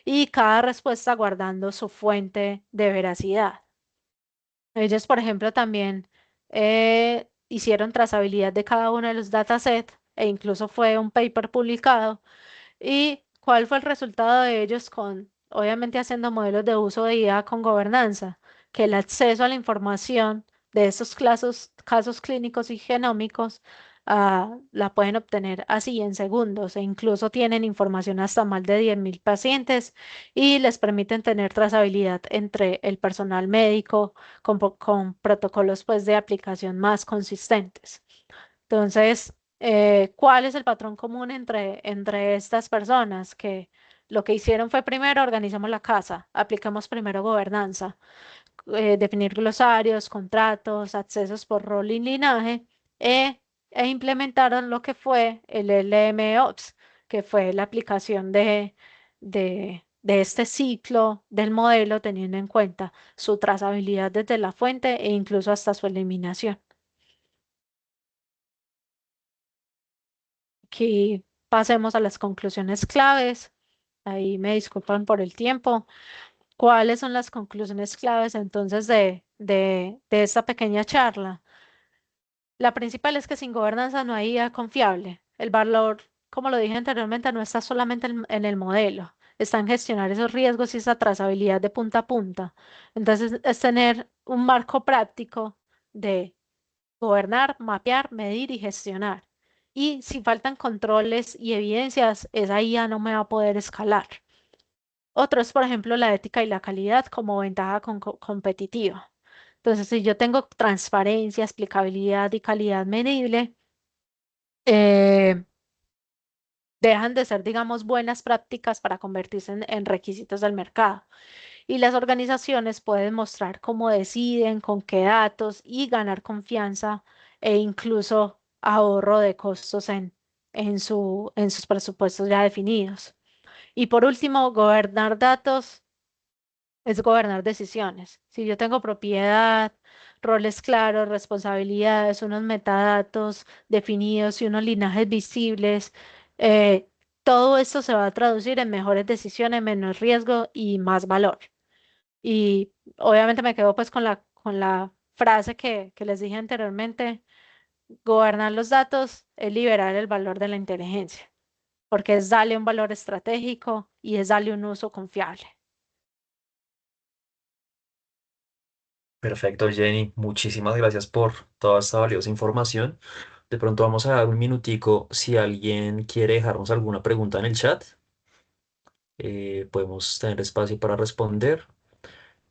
y cada respuesta guardando su fuente de veracidad. Ellos, por ejemplo, también hicieron trazabilidad de cada uno de los datasets e incluso fue un paper publicado. ¿Y cuál fue el resultado de ellos con, obviamente, haciendo modelos de uso de IA con gobernanza? Que el acceso a la información de estos casos clínicos y genómicos la pueden obtener así en segundos e incluso tienen información hasta más de 10.000 pacientes y les permiten tener trazabilidad entre el personal médico con protocolos pues de aplicación más consistentes. Entonces, ¿cuál es el patrón común entre estas personas? Que lo que hicieron fue primero organizamos la casa, aplicamos primero gobernanza, definir glosarios, contratos, accesos por rol y linaje, e implementaron lo que fue el LMOps, que fue la aplicación de este ciclo del modelo teniendo en cuenta su trazabilidad desde la fuente e incluso hasta su eliminación. Aquí pasemos a las conclusiones claves. Ahí me disculpan por el tiempo. ¿Cuáles son las conclusiones claves entonces de esta pequeña charla? La principal es que sin gobernanza no hay IA confiable. El valor, como lo dije anteriormente, no está solamente en el modelo, está en gestionar esos riesgos y esa trazabilidad de punta a punta. Entonces, es tener un marco práctico de gobernar, mapear, medir y gestionar. Y si faltan controles y evidencias, esa IA no me va a poder escalar. Otro es, por ejemplo, la ética y la calidad como ventaja competitiva. Entonces, si yo tengo transparencia, explicabilidad y calidad medible, eh, dejan de ser, digamos, buenas prácticas para convertirse en requisitos del mercado. Y las organizaciones pueden mostrar cómo deciden, con qué datos y ganar confianza e incluso ahorro de costos en sus presupuestos ya definidos. Y por último, gobernar datos es gobernar decisiones. Si yo tengo propiedad, roles claros, responsabilidades, unos metadatos definidos y unos linajes visibles, eh, todo esto se va a traducir en mejores decisiones, menos riesgo y más valor. Y obviamente me quedo pues con la frase que les dije anteriormente, gobernar los datos es liberar el valor de la inteligencia, porque es darle un valor estratégico y es darle un uso confiable. Perfecto, Jenny. Muchísimas gracias por toda esta valiosa información. De pronto vamos a dar un minutico si alguien quiere dejarnos alguna pregunta en el chat. Podemos tener espacio para responder.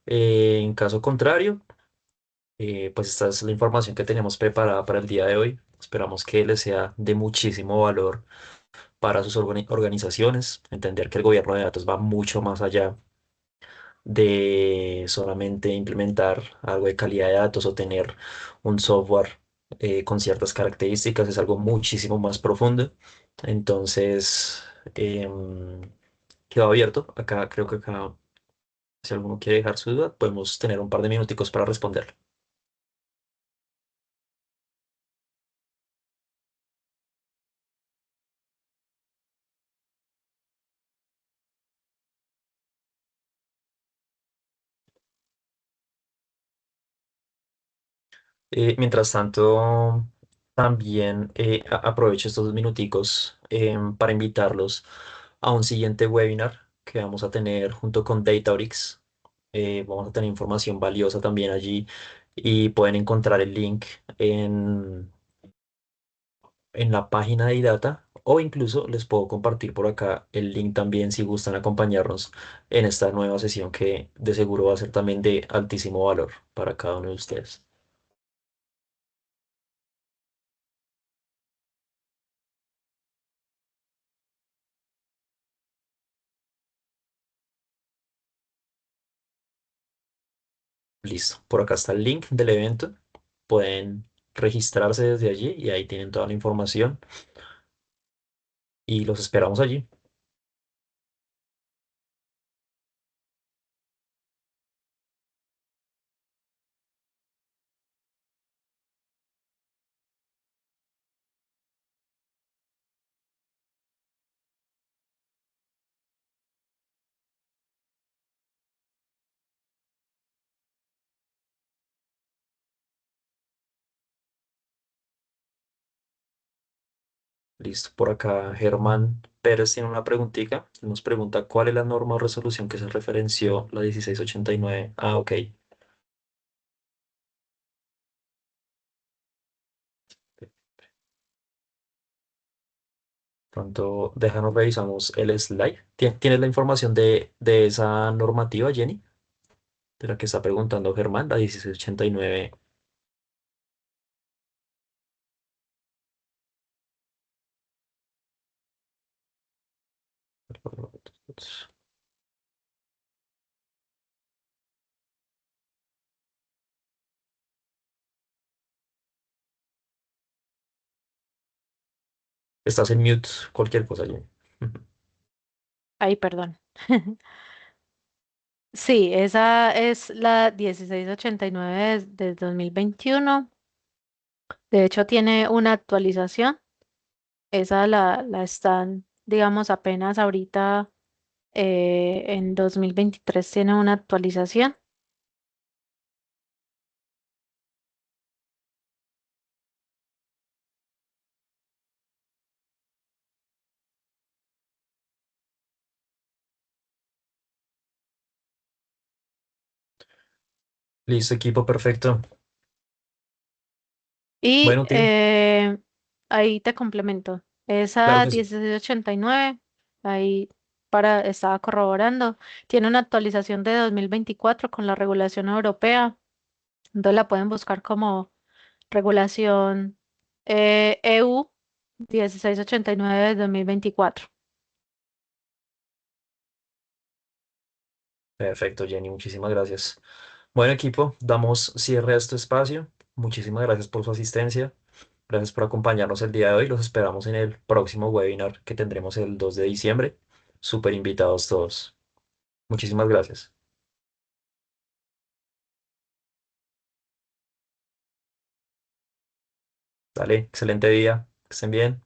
En caso contrario, pues esta es la información que tenemos preparada para el día de hoy. Esperamos que les sea de muchísimo valor para sus organizaciones. Entender que el gobierno de datos va mucho más allá de solamente implementar algo de calidad de datos o tener un software con ciertas características. Es algo muchísimo más profundo. Entonces, quedó abierto. Acá creo que acá, si alguno quiere dejar su duda, podemos tener un par de minuticos para responder. Mientras tanto, también aprovecho estos 2 minuticos para invitarlos a un siguiente webinar que vamos a tener junto con Databricks. Vamos a tener información valiosa también allí y pueden encontrar el link en la página de iData o incluso les puedo compartir por acá el link también si gustan acompañarnos en esta nueva sesión que de seguro va a ser también de altísimo valor para cada uno de ustedes. Listo, por acá está el link del evento. Pueden registrarse desde allí y ahí tienen toda la información y los esperamos allí. Listo, por acá Germán Pérez tiene una preguntita. Nos pregunta cuál es la norma o resolución que se referenció la 1689. Ah, ok. Pronto déjanos revisamos el slide. ¿Tienes la información de esa normativa, Jenny? De la que está preguntando Germán, la 1689. Estás en mute, cualquier cosa, Jenny. Ay, perdón. Sí, esa es la 1689 de 2021. De hecho, tiene una actualización. Esa la están, digamos, apenas ahorita en 2023 tiene una actualización. Listo, equipo, perfecto. Y Bueno, team, ahí te complemento. claro Esa que sí. 1689, ahí estaba corroborando, tiene una actualización de 2024 con la regulación europea. Entonces la pueden buscar como regulación EU 1689 de 2024. Perfecto, Jenny, muchísimas gracias. Bueno, equipo, damos cierre a este espacio. Muchísimas gracias por su asistencia. Gracias por acompañarnos el día de hoy. Los esperamos en el próximo webinar que tendremos el 2 de diciembre. Súper invitados todos. Muchísimas gracias. Dale, excelente día. Que estén bien.